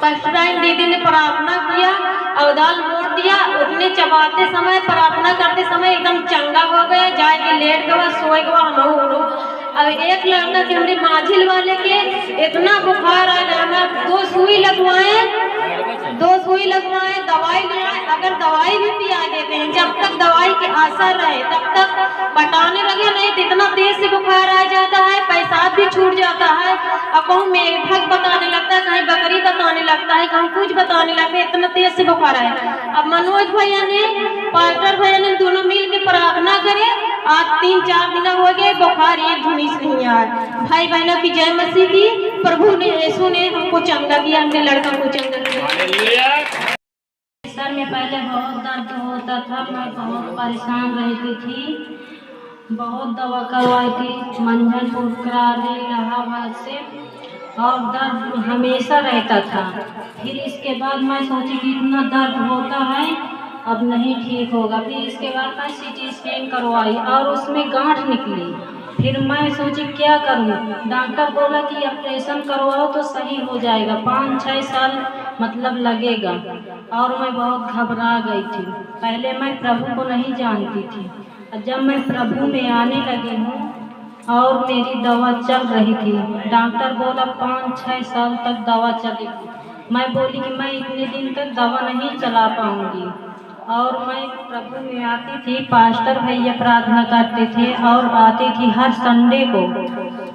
[SPEAKER 6] फर्स्ट टाइम दीदी ने प्रार्थना किया, अवदाल मोड़ दिया, उतने चबाते समय प्रार्थना करते समय एकदम चंगा हो गए, जाके लेट गवा सोए गवा हम। अब एक लड़का के हमने माझिल वाले के इतना बुखार आया, हमें 2 सुई लगवाए, दवाई ले आए। अगर दवाई भी पिया देते हैं, जब तक दवाई के असर रहे तब तक बताने लगे, नहीं तो इतना तेज से बुखार आ जाता है, पेशाब भी छूट जाता है, अब कहूँ मेढक बताने लगता है, कहीं बकरी बताने लगता है, कहीं कुछ बताने लगता है, इतना तेज से बुखार है। अब मनोज भैया ने पास्टर भैया ने दोनों मिल के प्रार्थना करे, आज 3-4 दिन हो गए, बुखार एक धुनी से नहीं आया। भाई बहनों की जय मसीह की। प्रभु ने यीशु ने हमको चंगा किया, हमने लड़का को चंगा किया।
[SPEAKER 10] में पहले बहुत दर्द होता था, मैं बहुत परेशान रहती थी, बहुत दवा करवाई थी मंझनपुर कराली इलाहाबाद से, और दर्द हमेशा रहता था। फिर इसके बाद मैं सोची कि इतना दर्द होता है अब नहीं ठीक होगा। फिर इसके बाद मैं CT स्कैन करवाई और उसमें गांठ निकली। फिर मैं सोची क्या करूं, डॉक्टर बोला कि ऑपरेशन करवाओ तो सही हो जाएगा, 5-6 साल मतलब लगेगा। और मैं बहुत घबरा गई थी। पहले मैं प्रभु को नहीं जानती थी, जब मैं प्रभु में आने लगी हूँ और मेरी दवा चल रही थी, डॉक्टर बोला 5-6 साल तक दवा चलेगी। मैं बोली कि मैं इतने दिन तक दवा नहीं चला पाऊँगी। और मैं प्रभु में आती थी, पास्टर भैया प्रार्थना करते थे और आती थी हर संडे को।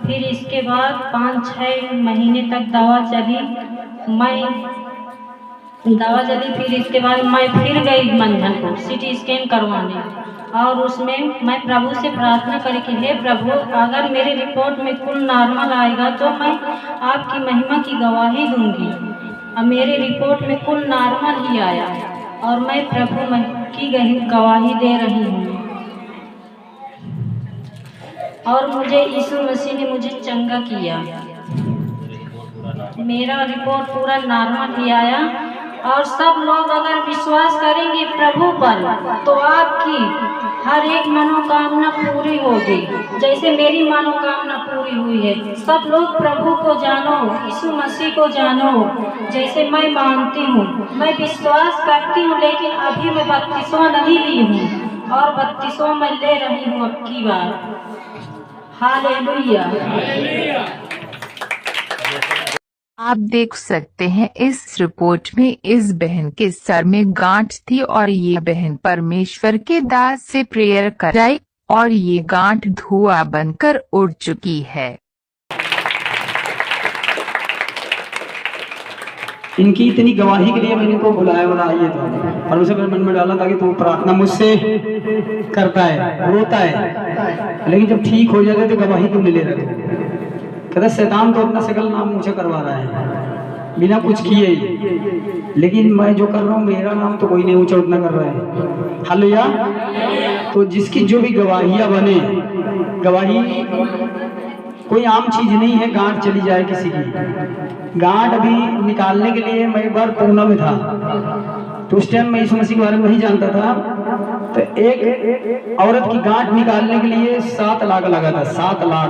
[SPEAKER 10] फिर इसके बाद 5-6 महीने तक दवा चली, फिर इसके बाद मैं फिर गई मंझनपुर CT स्कैन करवाने, और उसमें मैं प्रभु से प्रार्थना करी कि हे प्रभु, अगर मेरे रिपोर्ट में कुल नॉर्मल आएगा तो मैं आपकी महिमा की गवाही दूंगी। अब मेरे रिपोर्ट में कुल नॉर्मल ही आया और मैं प्रभु की गवाही दे रही हूँ। और मुझे यीशु मसीह ने मुझे चंगा किया, मेरा रिपोर्ट पूरा नॉर्मल ही आया। और सब लोग अगर विश्वास करेंगे प्रभु पर तो आपकी हर एक मनोकामना पूरी होगी, जैसे मेरी मनोकामना पूरी हुई है। सब लोग प्रभु को जानो, यीशु मसीह को जानो, जैसे मैं मानती हूँ। मैं विश्वास करती हूँ, लेकिन अभी मैं बपतिस्मा नहीं ली हूँ और बपतिस्मा मैं ले रही हूँ अब की बार। हालेलुया।
[SPEAKER 12] आप देख सकते हैं इस रिपोर्ट में इस बहन के सर में गांठ थी और ये बहन परमेश्वर के दास से प्रेयर कराई और ये गांठ धुआं बनकर उड़ चुकी है।
[SPEAKER 4] इनकी इतनी गवाही के लिए मैंने इनको बुलाया और आइए तो परमेश्वर ने मन में डाला था कि तू प्रार्थना मुझसे करता है, रोता है, लेकिन जब ठीक हो जाते तो गवाही क्यों ले रहे? कहता शैतान तो अपना सकल नाम ऊंचा करवा रहा है बिना कुछ किए ही, लेकिन मैं जो कर रहा हूँ मेरा नाम तो कोई नहीं ऊंचा उतना कर रहा है। हालेलुया। तो जिसकी जो भी गवाहियाँ बने, गवाही कोई आम चीज नहीं है। गांठ चली जाए किसी की, गांठ अभी निकालने के लिए मैं एक बार पूना में था, तो उस टाइम मैं यीशु मसीह के बारे में नहीं जानता था। तो एक औरत की गांठ निकालने के लिए 7 लाख लगा था, 7 लाख।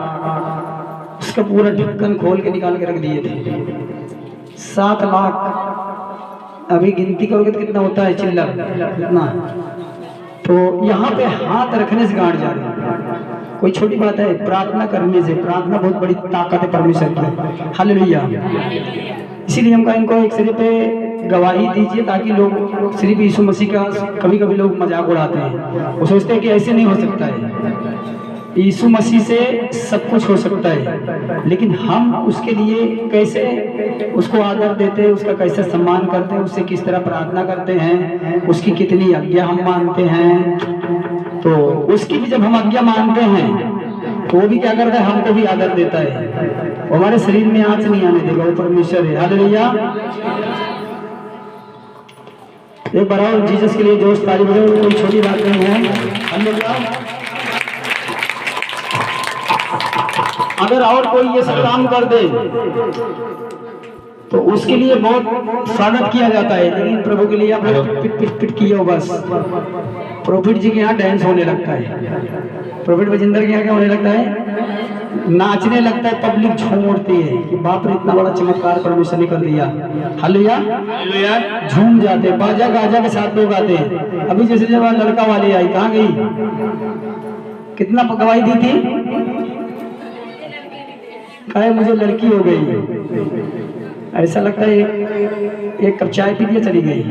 [SPEAKER 4] उसका पूरा ढक्कन खोल के निकाल के रख दिए थे। 7 लाख अभी गिनती करोगे तो कितना होता है, चिल्लर कितना। तो यहाँ पे हाथ रखने से गांठ जा रही है, कोई छोटी बात है। प्रार्थना करने से, प्रार्थना बहुत बड़ी ताकत है परमेश्वर की। हालेलुया। इसीलिए हम इनको एक सिरे पे गवाही दीजिए, ताकि लोग सिर्फ यीशु मसीह का, कभी कभी लोग मजाक उड़ाते हैं, वो सोचते हैं कि ऐसे नहीं हो सकता है। यीशु मसीह से सब कुछ हो सकता है, लेकिन हम उसके लिए कैसे उसको आदर देते हैं, उसका कैसे सम्मान करते हैं, उससे किस तरह प्रार्थना करते हैं, उसकी कितनी आज्ञा हम मानते हैं। तो उसकी भी जब हम आज्ञा मानते हैं तो वो भी क्या करता है, हमको भी आदर देता है। हमारे शरीर में आंच नहीं आने देगा, वो परमेश्वर है। हालेलुया। एक बार और जीसस के लिए जोश ताली बजाओ, कोई छोटी बात नहीं है। हालेलुया। अगर और कोई ये सब काम कर दे तो उसके लिए बहुत स्वागत किया जाता है, लेकिन प्रभु के लिए आप पिट पिट पिट किए हो बस। प्रॉफिट जी के यहाँ डांस होने लगता है, प्रॉफिट बजिंदर के यहाँ क्या होने लगता है, नाचने लगता है, पब्लिक झूम उठती है कि बाप रे इतना बड़ा चमत्कार परमेश्वर ने कर दिया। हालेलुया। झूम जाते, बाजा गाजा के साथ लोग आते हैं। अभी जैसे जब लड़का वाली आई, कहाँ गई, कितना गवाही दी थी, कहे मुझे लड़की हो गई। ऐसा लगता है एक कप चाय पी दिया चली गई।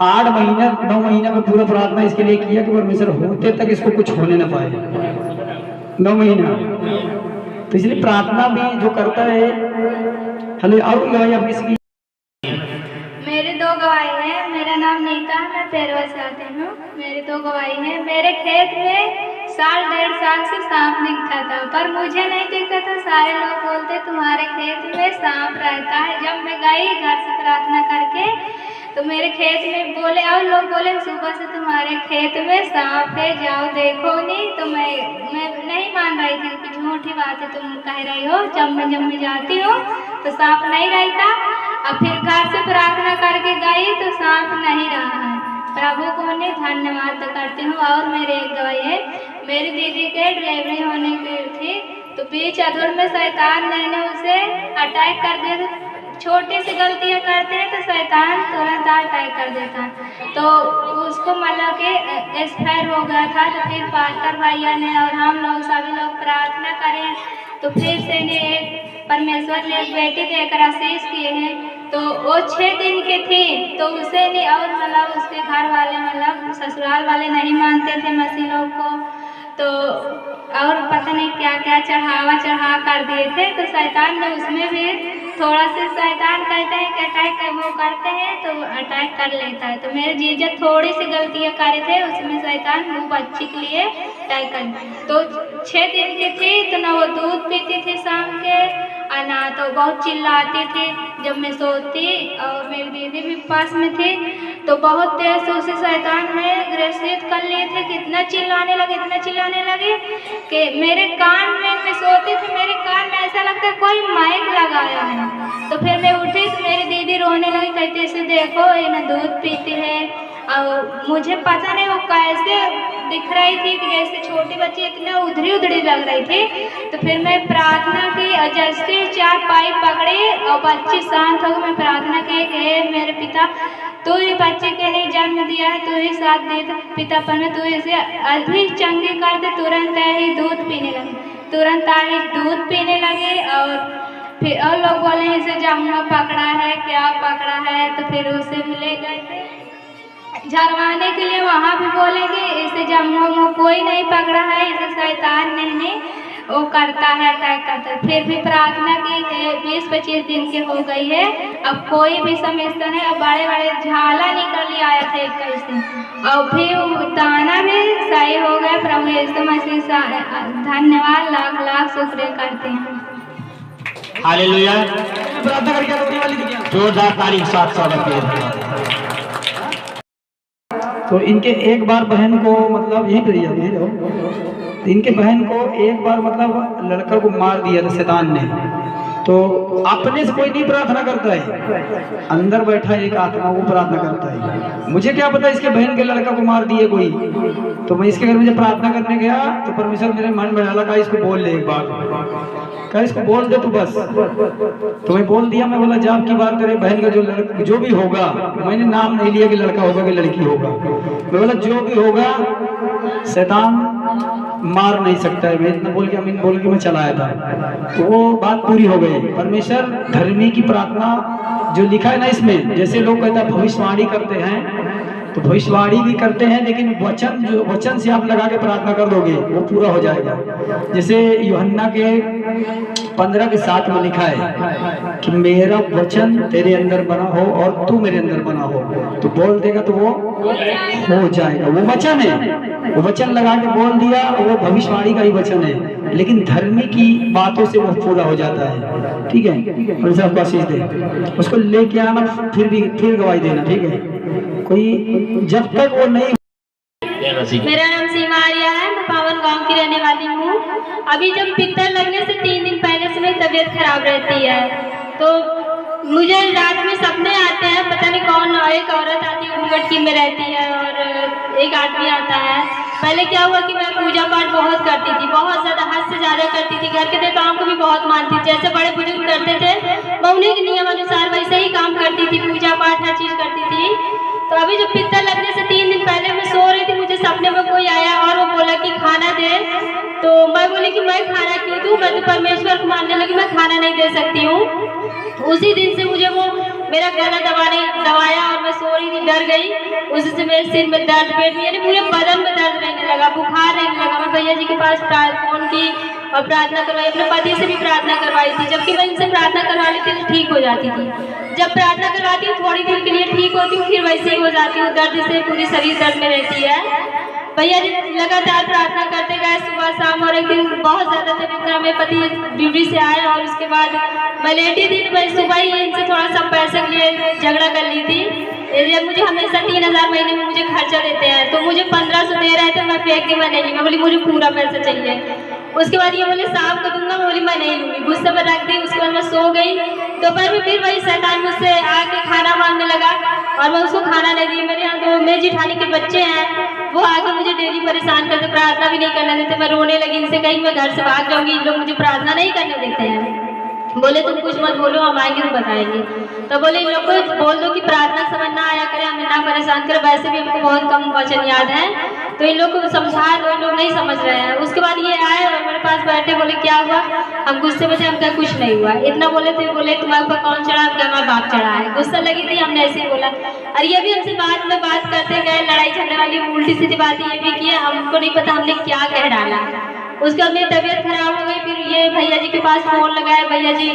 [SPEAKER 4] 8 महीना 9 महीना में पूरा प्रार्थना इसके लिए किया कि परमेश्वर होते तक इसको कुछ होने न पाए। 9 महीना। तो इसलिए प्रार्थना भी जो करता है। हले और गवाही आप किसकी?
[SPEAKER 13] मेरे 2 गवाही है। मेरा नाम नीता, मैं पेरवा से आती हूँ। मेरे 2 गवाही है। मेरे खेत में 1.5 साल से सांप दिखता था, पर मुझे नहीं दिखता था। सारे लोग बोलते तुम्हारे खेत में सांप रहता है। जब मैं गई घर से प्रार्थना करके तो मेरे खेत में बोले, और लोग बोले सुबह से तुम्हारे खेत में सांप है, जाओ देखो नहीं। तो मैं नहीं मान रही थी कि झूठी बात है तुम कह रही हो, जब मैं जाती हूँ तो सांप नहीं रहता। और फिर घर से प्रार्थना करके गई तो सांप नहीं रहा है। प्रभु को ने धन्यवाद करती हूँ। और मेरे एक गवाही है, मेरी दीदी के डिलीवरी होने की थी तो बीच अधूर में शैतान ने उसे अटैक कर दिया। छोटी सी गलतियाँ करते हैं तो शैतान तुरंत अटैक कर देता है। तो उसको मतलब कि एक्सपायर हो गया था। तो फिर पास्टर भैया ने और हम लोग सभी लोग प्रार्थना करें तो फिर से ने एक परमेश्वर ने एक बेटी देकर आशीष किए हैं। तो वो 6 दिन की थी तो उसे नहीं, और मतलब उसके घर वाले मतलब ससुराल वाले नहीं मानते थे मसीहों को, तो और पता नहीं क्या क्या चढ़ा कर दिए थे। तो शैतान ने उसमें भी थोड़ा सा, शैतान कहते हैं कि अटैक वो करते हैं तो अटैक कर लेता है। तो मेरे जीजा थोड़ी सी गलतियाँ करे थे, उसमें शैतान वो बच्ची के लिए अटैक कर। तो 6 दिन की थी तो ना वो दूध पीती थी शाम के, और ना तो बहुत चिल्लाती थी जब मैं सोती, और मेरी दीदी भी पास में थी। तो बहुत देर से उसे शैतान ने ग्रसित कर लिए थे कि इतना चिल्लाने लगे कि मेरे कान में, मैं सोती थी मेरे कान में ऐसा लगता है कोई माइक लगाया है। तो फिर मैं उठी तो मेरी दीदी रोने लगी, कहती इसे देखो ये ना दूध पीती है। और मुझे पता नहीं वो कैसे दिख रही थी कि जैसे छोटी बच्ची इतना उधड़ी लग रही थी। तो फिर मैं प्रार्थना की और जैसे 4 पाइप पकड़ी और बच्ची शांत हो गई। मैं प्रार्थना की कि हे मेरे पिता, तू ही बच्चे के लिए जन्म दिया है, तू ही साथ दे पिता पर में, तू इसे अभी चंगी कर दे। तुरंत ही दूध पीने लगी। और फिर और लोग बोले इसे जमुआ पकड़ा है, क्या पकड़ा है। तो फिर उसे भी ले गए थे झरवाने के लिए, वहाँ भी बोलेंगे इसे जमुआ कोई नहीं पकड़ा है, इसे शैतान नहीं वो करता है, अटैक करता है। फिर भी प्रार्थना की 20-25 दिन की हो गई है, अब कोई भी समस्या नहीं। अब बड़े झाला निकल आया था 21 दिन, और फिर दाना भी सही हो गया। प्रभु यीशु मसीह धन्यवाद, लाख शुक्रिया करते हैं।
[SPEAKER 7] हालेलुया,
[SPEAKER 4] प्रार्थना करके
[SPEAKER 7] जोरदार ताली के साथ स्वागत किया।
[SPEAKER 4] तो इनके एक बार बहन को मतलब यहीं पर तो इनके बहन को एक बार मतलब लड़का को मार दिया था शैतान ने। तो अपने से कोई नहीं प्रार्थना करता है, अंदर बैठा एक आत्मा वो प्रार्थना करता है। मुझे क्या पता इसके बहन के लड़का को मार दिए कोई। तो मैं इसके घर में जब प्रार्थना करने गया तो परमेश्वर मेरे मन में डाला, कहा इसको बोल ले एक बार, कहा इसको बोल दे तू बस। तो मैं बोल दिया, मैं बोला जब की बार तेरे बहन का जो भी होगा, मैंने नाम नहीं लिया कि लड़का होगा कि लड़की होगा, मैं बोला जो भी होगा शैतान मार नहीं सकता है। मैं इतना बोल के अमीन बोल के मैं चला आया था। तो वो बात पूरी हो गई। परमेश्वर धर्मी की प्रार्थना जो लिखा है ना इसमें, जैसे लोग कहते हैं भविष्यवाणी करते हैं, तो भविष्यवाणी भी करते हैं, लेकिन वचन से आप लगा के प्रार्थना कर दोगे वो पूरा हो जाएगा। जैसे यूहन्ना के 15:7 में लिखा है कि मेरा वचन तेरे अंदर बना हो और तू मेरे अंदर बना हो, तो बोल देगा तो वो हो जाएगा। वो वचन है, वो वचन लगा के बोल दिया, वो भविष्यवाणी का ही वचन है, लेकिन धर्मी की बातों से वो पूरा हो जाता है। ठीक है, और सबको आशीष दे। उसको लेके आना, फिर गवाही देना। ठीक है, कोई जब तक वो नहीं।
[SPEAKER 14] मेरा नाम सीमा आर्या है, मैं पावन गांव की रहने वाली हूँ। अभी जब पित्तर लगने से 3 दिन पहले से मेरी तबीयत खराब रहती है, तो मुझे रात में सपने आते हैं, पता नहीं कौन, एक औरत आती है घूंघट की में रहती है और एक आदमी आता है। पहले क्या हुआ कि मैं पूजा पाठ बहुत करती थी, बहुत ज़्यादा, हद से ज़्यादा करती थी, घर के देवताओं को भी बहुत मानती थी। जैसे बड़े बुजुर्ग करते थे मैं उन्हीं के नियम अनुसार वैसे ही काम करती थी, पूजा पाठ हर चीज़ करती थी। तो अभी जो पित्तर लगने से 3 दिन पहले मैं सो रही थी, मुझे सपने में कोई आया और वो बोला कि खाना दे। तो मैं बोली कि मैं खाना क्यों दूँ, मैं तो परमेश्वर को मानने लगी, मैं खाना नहीं दे सकती हूँ। उसी दिन से मुझे वो मेरा गला दबाया और मैं सो रही थी, डर गई। उसी से मेरे सिर में दर्द, पेट में, यानी पूरे बदन में दर्द रहने लगा, बुखार रहने लगा। मैं भैया जी के पास फोन की और प्रार्थना करवाई, अपने पति से भी प्रार्थना करवाई थी, जबकि मैं इनसे प्रार्थना करवा लेती थी तो ठीक हो जाती थी। जब प्रार्थना करवाती हूँ थोड़ी देर के लिए ठीक होती हूँ, फिर वैसे ही हो जाती हूँ, दर्द से पूरी शरीर दर्द में रहती है। भैया जी लगातार प्रार्थना करते गए सुबह शाम, और एक दिन बहुत ज़्यादा तबीयत खराब, मेरे पति ड्यूटी से आए और उसके बाद मैं लेटी थी। तो मैं सुबह ही इनसे थोड़ा सा पैसे के लिए झगड़ा कर ली थी, ये मुझे हमेशा 3000 महीने में मुझे खर्चा देते हैं, तो मुझे 1500 दे रहे थे, मैं फेंक दी, मैं नहीं, मैं बोली मुझे पूरा पैसा चाहिए। उसके बाद ये बोले शाम को दूंगा, मैं बोली मैं नहीं लूँगी, गुस्से में रख दी। उसके बाद मैं सो गई। दोपहर में फिर वही शैतान मुझसे आके खाना मांगने लगा और मैं उसको खाना नहीं दी। मेरे यहाँ तो मेरी जेठानी के बच्चे हैं, वो आके मुझे डेली परेशान करते, प्रार्थना भी नहीं करने देते। मैं रोने लगी, इनसे कहीं मैं घर से भाग जाऊँगी, इन लोग मुझे प्रार्थना नहीं करने देते हैं। बोले तुम कुछ मत बोलो, हम आएंगे तो बताएंगे। तो बोले इन लोग को बोल दो कि प्रार्थना समझ ना आया करे, हमें ना परेशान करे, वैसे भी हमको बहुत कम वचन याद है, तो इन लोग को समझा दो, इन लोग नहीं समझ रहे हैं। उसके बाद ये आए और मेरे पास बैठे, बोले क्या हुआ? हम गुस्से में थे, हम क्या कुछ नहीं हुआ, इतना बोले थे। बोले तुम्हारे ऊपर कौन चढ़ा? हम क्या हमारा बाप चढ़ा है। गुस्सा लगी थी, हमने ऐसे ही बोला। और ये भी हमसे बाद में बात करते गए, लड़ाई झगड़े वाली उल्टी सीधी बातें ये भी किए, हमको नहीं पता हमने क्या कह डाला। उसके बाद मेरी तबीयत खराब हो गई। फिर ये भैया जी के पास फोन लगाया, भैया जी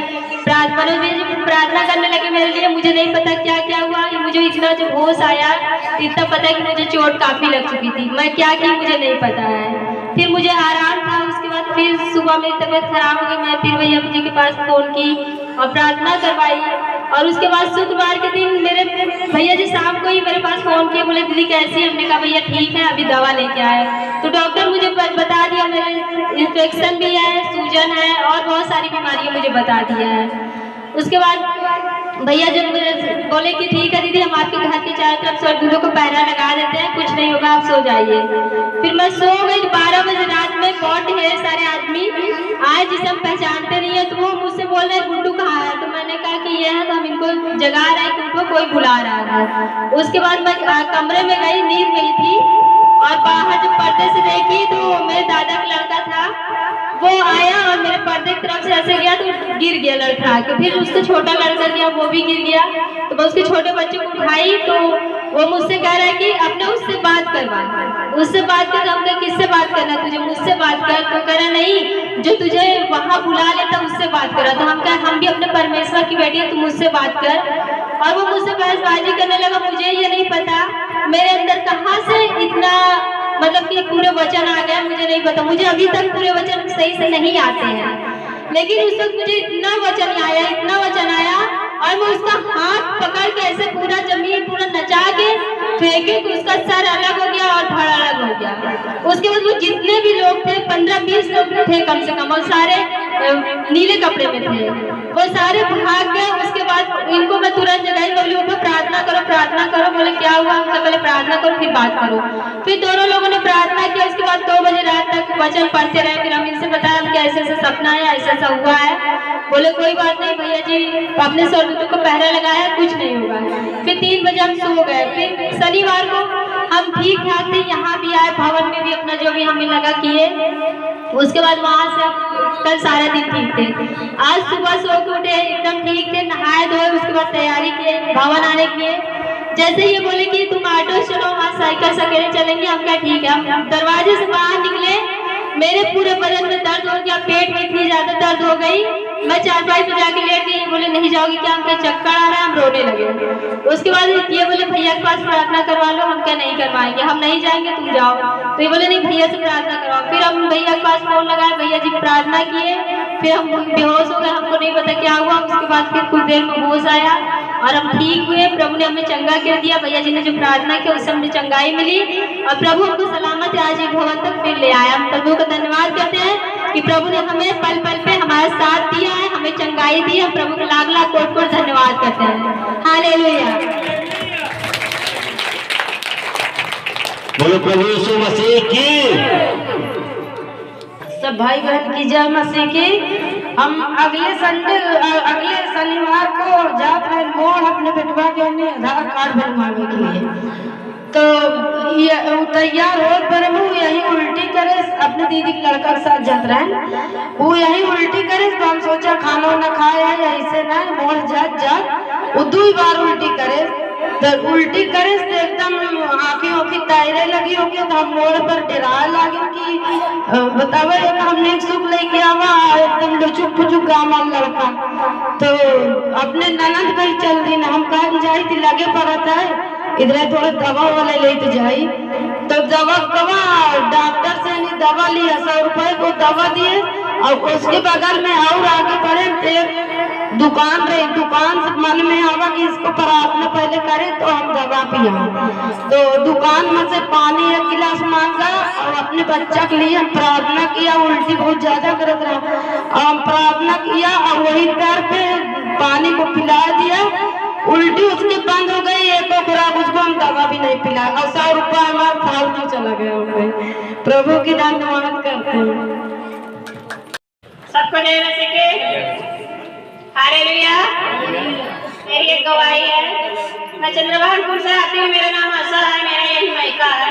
[SPEAKER 14] प्रार्थना करने लगे मेरे लिए। मुझे नहीं पता क्या क्या हुआ, मुझे इतना जब होश आया इतना पता है कि मुझे चोट काफ़ी लग चुकी थी। मैं क्या की मुझे नहीं पता है। फिर मुझे आराम था। उसके बाद फिर सुबह मेरी तबीयत खराब हो गई, मैं फिर भैया जी के पास फ़ोन की और प्रार्थना करवाई। और उसके बाद शुक्रवार के दिन मेरे भैया जी शाम को ही मेरे पास फ़ोन किए, बोले दीदी कैसी है? हमने कहा भैया ठीक है, अभी दवा लेके आए। तो डॉक्टर मुझे बता दिया मेरे इन्फेक्शन भी है, सूजन है और बहुत सारी बीमारियाँ मुझे बता दिया है। उसके बाद भैया जब बोले कि ठीक है दीदी, हम आपके घर के चारों तरफ सरदूलों को पैरा लगा देते हैं, कुछ नहीं होगा, आप सो जाइए। फिर मैं सो गई। 12 बजे रात में बहुत ढेर सारे आदमी आए जिसे हम पहचानते नहीं है, तो वो मुझसे बोल रहे गुड्डू कहाँ है? तो मैंने कहा कि ये है, तो हम इनको जगा रहे हैं कि उनको कोई बुला रहा था। उसके बाद मैं कमरे में गई, नींद गई थी और बाहर जब पर्दे से देखी तो मेरे दादा का लड़का था, वो आया और मेरे पर्दे की तरफ से ऐसे गया तो गिर गया लड़खड़ा के। फिर उसका छोटा लड़का गया, वो भी गिर गया। तो मैं उसके छोटे बच्चे को उठाई तो वो मुझसे कह रहा है कि अपने उससे बात करवा, उससे बात कर। हम कहा किससे बात करना तुझे? मुझसे बात कर। तो कह रहा नहीं, जो तुझे वहाँ बुला लेता उससे बात करा। तो हम कहा हम भी अपने परमेश्वर की बेटी है, तू मुझसे बात कर। और वो मुझसे बहसबाजी करने लगा। मुझे ये नहीं पता मेरे अंदर कहाँ से इतना मतलब कि पूरे वचन आ गया, मुझे नहीं पता। मुझे अभी तक पूरे वचन सही से नहीं आते हैं, लेकिन उस वक्त मुझे इतना वचन आया, इतना वचन आया और मैं उसका हाथ पकड़ के ऐसे पूरा जमीन पूरा नचा के फेंके तो उसका सर अलग हो गया और धड़ अलग हो गया। उसके बाद वो जितने भी लोग थे 15-20 लोग थे कम से कम, और सारे नीले कपड़े में थे, वो सारे भाग गए। उसके बाद इनको मैं तुरंत जगाई, बोली उठो प्रार्थना करो, प्रार्थना करो। बोले क्या हुआ? उनका पहले प्रार्थना करो फिर बात करो। फिर दोनों लोगों ने प्रार्थना किया। उसके बाद 2 बजे रात तक वचन पढ़ते रहे। फिर हम इनसे बताया हम ऐसे ऐसे सपना है, ऐसा ऐसा हुआ है। बोले कोई बात नहीं भैया जी, अपने सरदूतों को पहरा लगाया, कुछ नहीं होगा। फिर 3 बजे हम सो गए। फिर शनिवार को हम ठीक ठाक थे, यहाँ भी आए, भवन में भी अपना जो भी हमें लगा किए। उसके बाद वहाँ से कल सारा दिन ठीक थे। आज सुबह सो के उठे एकदम ठीक थे, नहाए धोए, उसके बाद तैयारी किए, भवन आने की। जैसे ये बोले कि तुम ऑटो चलो, वहाँ साइकिल से अकेले चलेंगे, हम क्या ठीक है। हम दरवाजे से बाहर निकले, मेरे पूरे बदन में दर्द हो गया, पेट में इतनी ज्यादा दर्द हो गई, मैं चारपाई पे जाके लेट गई। बोले नहीं जाओगी क्या? हम क्या चक्कर आ रहा है, हम रोने लगे। उसके बाद ये बोले भैया के पास प्रार्थना करवा लो। हम क्या नहीं करवाएंगे, हम नहीं जाएंगे, तुम जाओ। तो ये बोले नहीं भैया से प्रार्थना करवाओ। फिर हम भैया के पास फोन लगाए, भैया जी प्रार्थना किए। फिर हम बेहोश हो गए, हमको नहीं पता क्या हुआ। उसके बाद फिर कुछ देर में होश आया और हम ठीक हुए। प्रभु ने हमें चंगा कर दिया। भैया जी ने जो प्रार्थना की उससे हमें चंगाई मिली और प्रभु हमको सलामत आज एक भवन तक फिर ले आया। हम प्रभु का धन्यवाद करते हैं कि प्रभु ने हमें पल पल पे हमारा साथ दिया है, हमें चंगाई दी है। प्रभु का लाख लाख कोट कोट धन्यवाद करते हैं। हालेलुया।
[SPEAKER 7] बोलो प्रभु यीशु मसीह की।
[SPEAKER 15] सब भाई बहन की जय मसीह की। हम अगले शनिवार को जात रहे मोड़ अपने बेटवा के आधार कार्ड बनवाने के लिए। तो ये तैयार हो पर वो यही उल्टी करे, अपने दीदी के लड़का के साथ जात रहे, वो यही उल्टी करे। तो हम सोचा खाना ना खाया ऐसे ना मोड़ जात वो 2 बार उल्टी करे। तो उल्टी करे तो एकदम आँखी तैरे लगी होगी। तो हम मोड़ पर डरा लगे कि बतावे हमने एक सुख लेके आवा एकदम लुचुक फुचुक गाँव लड़का। तो अपने ननद भाई चल दी ना, हम कहा जाई थी लगे पड़ता है इधर थोड़ा दवा वाले ले तो जाई। तो दवा डॉक्टर से नहीं दवा लिया, 100 रुपए को दवा दिए और उसके बगल में और आगे बढ़े दुकान रही, दुकान से मन में आवा कि इसको प्रार्थना पहले करे तो हम दवा पिया। तो दुकान में से पानी एक गिलास मांगा और अपने बच्चा के लिए हम प्रार्थना किया। उल्टी बहुत ज्यादा करत रहा, हम प्रार्थना किया और वही पैर पे पानी को पिला दिया। उल्टी उसकी बंद हो गई, एक खुराक उसको हम दवा भी नहीं पिला और 100 रुपया हमारा फालतू चला गया। प्रभु की धन्यवाद करते हैं।
[SPEAKER 16] सबको जय मसीह के हालेलुया। मेरी एक गवाही है। मैं चंद्रभानपुर से आती हूँ। मेरा नाम आशा है, मेरा यही मायका है।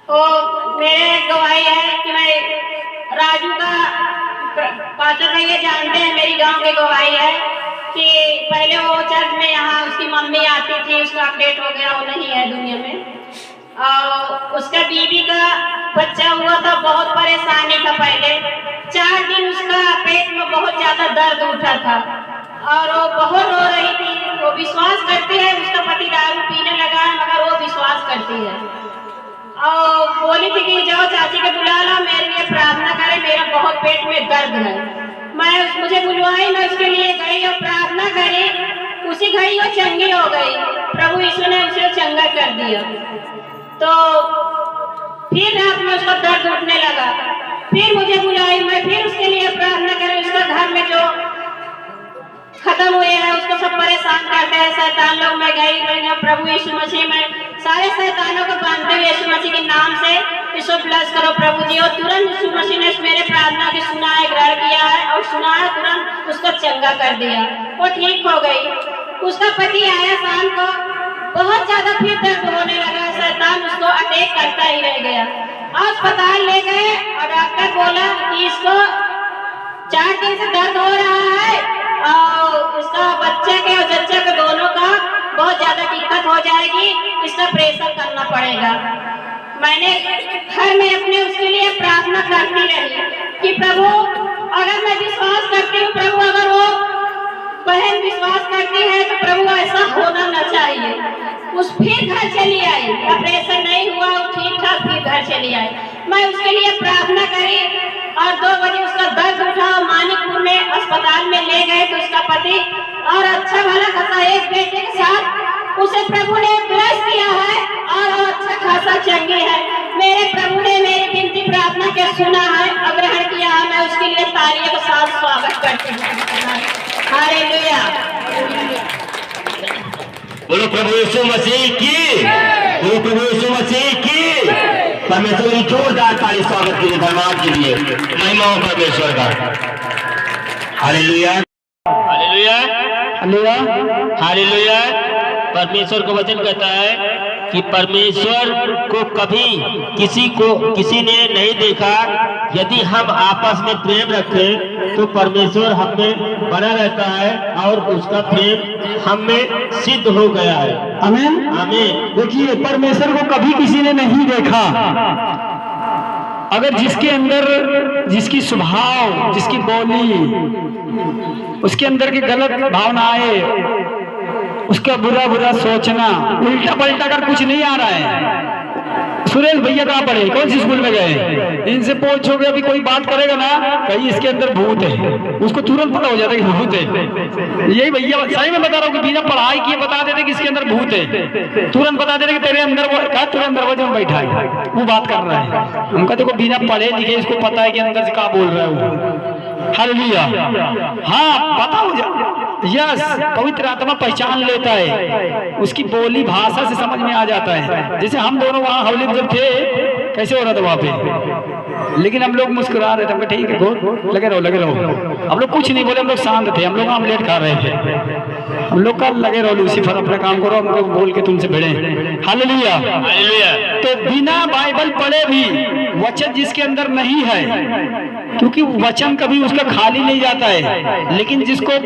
[SPEAKER 16] तो मेरे गवाही है कि मैं राजू का पास्टर भैया जानते हैं, मेरी गांव की गवाही है कि पहले वो चर्च में यहाँ उसकी मम्मी आती थी, उसका अपडेट हो गया, वो नहीं है दुनिया में। और उसका बीबी का बच्चा हुआ था, बहुत परेशानी था। पहले 4 दिन उसका पेट में बहुत ज्यादा दर्द उठा था और वो बहुत रो रही थी। वो विश्वास करती है, उसका पति दारू पीने लगा है मगर वो विश्वास करती है और बोली थी कि जाओ चाची के बुला लो, मेरे लिए प्रार्थना करे, मेरा बहुत पेट में दर्द है। मुझे बुलवाई, मैं उसके लिए गई और प्रार्थना करी। उसी घड़ी वो चंगी हो गई। प्रभु यीशु ने उसे चंगा कर दिया। तो फिर रात में उसका दर्द उठने लगा, फिर मुझे बुलाई, मैं फिर उसके लिए प्रार्थना करी। उसका घर में जो खत्म हुए हैं उसको सब परेशान करते हैं शैतान लोग। मैं गई, मैंने प्रभु यीशु मसीह में सारे शैतानों को बांधते हुए यीशु मसीह के नाम से इसको ब्लेस करो प्रभु जी। और तुरंत यीशु मसीह ने मेरे प्रार्थना की सुना है, ग्रहण किया है और सुना है, तुरंत उसको चंगा कर दिया, वो ठीक हो गई। उसका पति आया शाम को, बहुत ज्यादा फिर दर्द होने लगा, शैतान उसको अटैक करता ही रह गया। अस्पताल ले गए और डॉक्टर बोला कि इसको 4 दिन से दर्द हो रहा है और उसका बच्चे के और जच्चे के दोनों का बहुत ज्यादा दिक्कत हो जाएगी, इसका ऑपरेशन करना पड़ेगा। मैंने घर में अपने उसके लिए प्रार्थना करती रही कि प्रभु अगर मैं विश्वास करती हूँ, प्रभु अगर वो बहन विश्वास करती है तो प्रभु ऐसा होना न चाहिए। उस फिर घर चली आई, ऑपरेशन नहीं हुआ, ठीक ठाक फिर घर चली आई। मैं उसके लिए प्रार्थना करी और 2 बजे उसका दर्द उठा और मानिकपुर में अस्पताल में ले गए तो उसका पति और अच्छा भला खासा एक बेटे के साथ उसे प्रभु ने ब्लेस किया है और अच्छा खासा चंगी है। मेरे प्रभु ने मेरी विनती प्रार्थना के सुना है और ग्रहण किया है। मैं उसके लिए तालियों के साथ स्वागत करती हूँ। हालेलुया।
[SPEAKER 7] बोलो प्रभु यीशु मसीह की, बोलो प्रभु यीशु मसीह की। परमेश्वर की जोरदार ताली स्वागत के लिए, धन्यवाद के लिए, महिमा हो परमेश्वर का। Hallelujah, hallelujah, hallelujah, hallelujah. परमेश्वर का वचन कहता है कि परमेश्वर को कभी किसी ने नहीं देखा। यदि हम आपस में प्रेम रखें तो परमेश्वर हम में बना रहता है और उसका प्रेम हम में सिद्ध हो गया है।
[SPEAKER 4] आमीन,
[SPEAKER 7] आमीन।
[SPEAKER 4] देखिए, परमेश्वर को कभी किसी ने नहीं देखा। अगर जिसके अंदर, जिसकी स्वभाव, जिसकी बोली, उसके अंदर की गलत भावनाएं, उसका बुरा बुरा सोचना, उल्टा पलटा कर कुछ नहीं आ रहा है। सुरेश भैया कहाँ पढ़े, कौन सी स्कूल में गए? इनसे पूछोगे अभी कोई बात करेगा ना, कहीं इसके अंदर भूत है, उसको तुरंत पता हो जाता है कि भूत है। यही भैया सही में बता रहा हूँ कि बिना पढ़ाई किए बता देते कि इसके अंदर भूत है, तुरंत बता देते कि तेरे अंदर वो क्या, तेरे अंदर दरवाजे में बैठा है, वो बात कर रहा है। हम कहते को बिना पढ़े लिखे इसको पता है कि अंदर से क्या बोल रहा है वो। हालेलुया। हाँ, बताओ, यस, पवित्र आत्मा पहचान लेता है, उसकी बोली भाषा से समझ में आ जाता है। जैसे हम दोनों वहाँ हवली में जब थे, कैसे हो रहा था वहाँ पे, लेकिन हम लोग मुस्कुरा रहे थे, ठीक है गो, लगे रहो लगे रहो। हम लोग कुछ नहीं बोले, हम लोग शांत थे, हम लोग आमलेट खा रहे थे। हम लोग का लगे रहो लूसीफर, अपना काम करो, हम लोग बोल के तुमसे भिड़े। Hallelujah, hallelujah. तो बिना बाइबल पढ़े भी वचन जिसके अंदर नहीं है, क्योंकि वचन कभी उसका खाली नहीं जाता है, लेकिन जिसको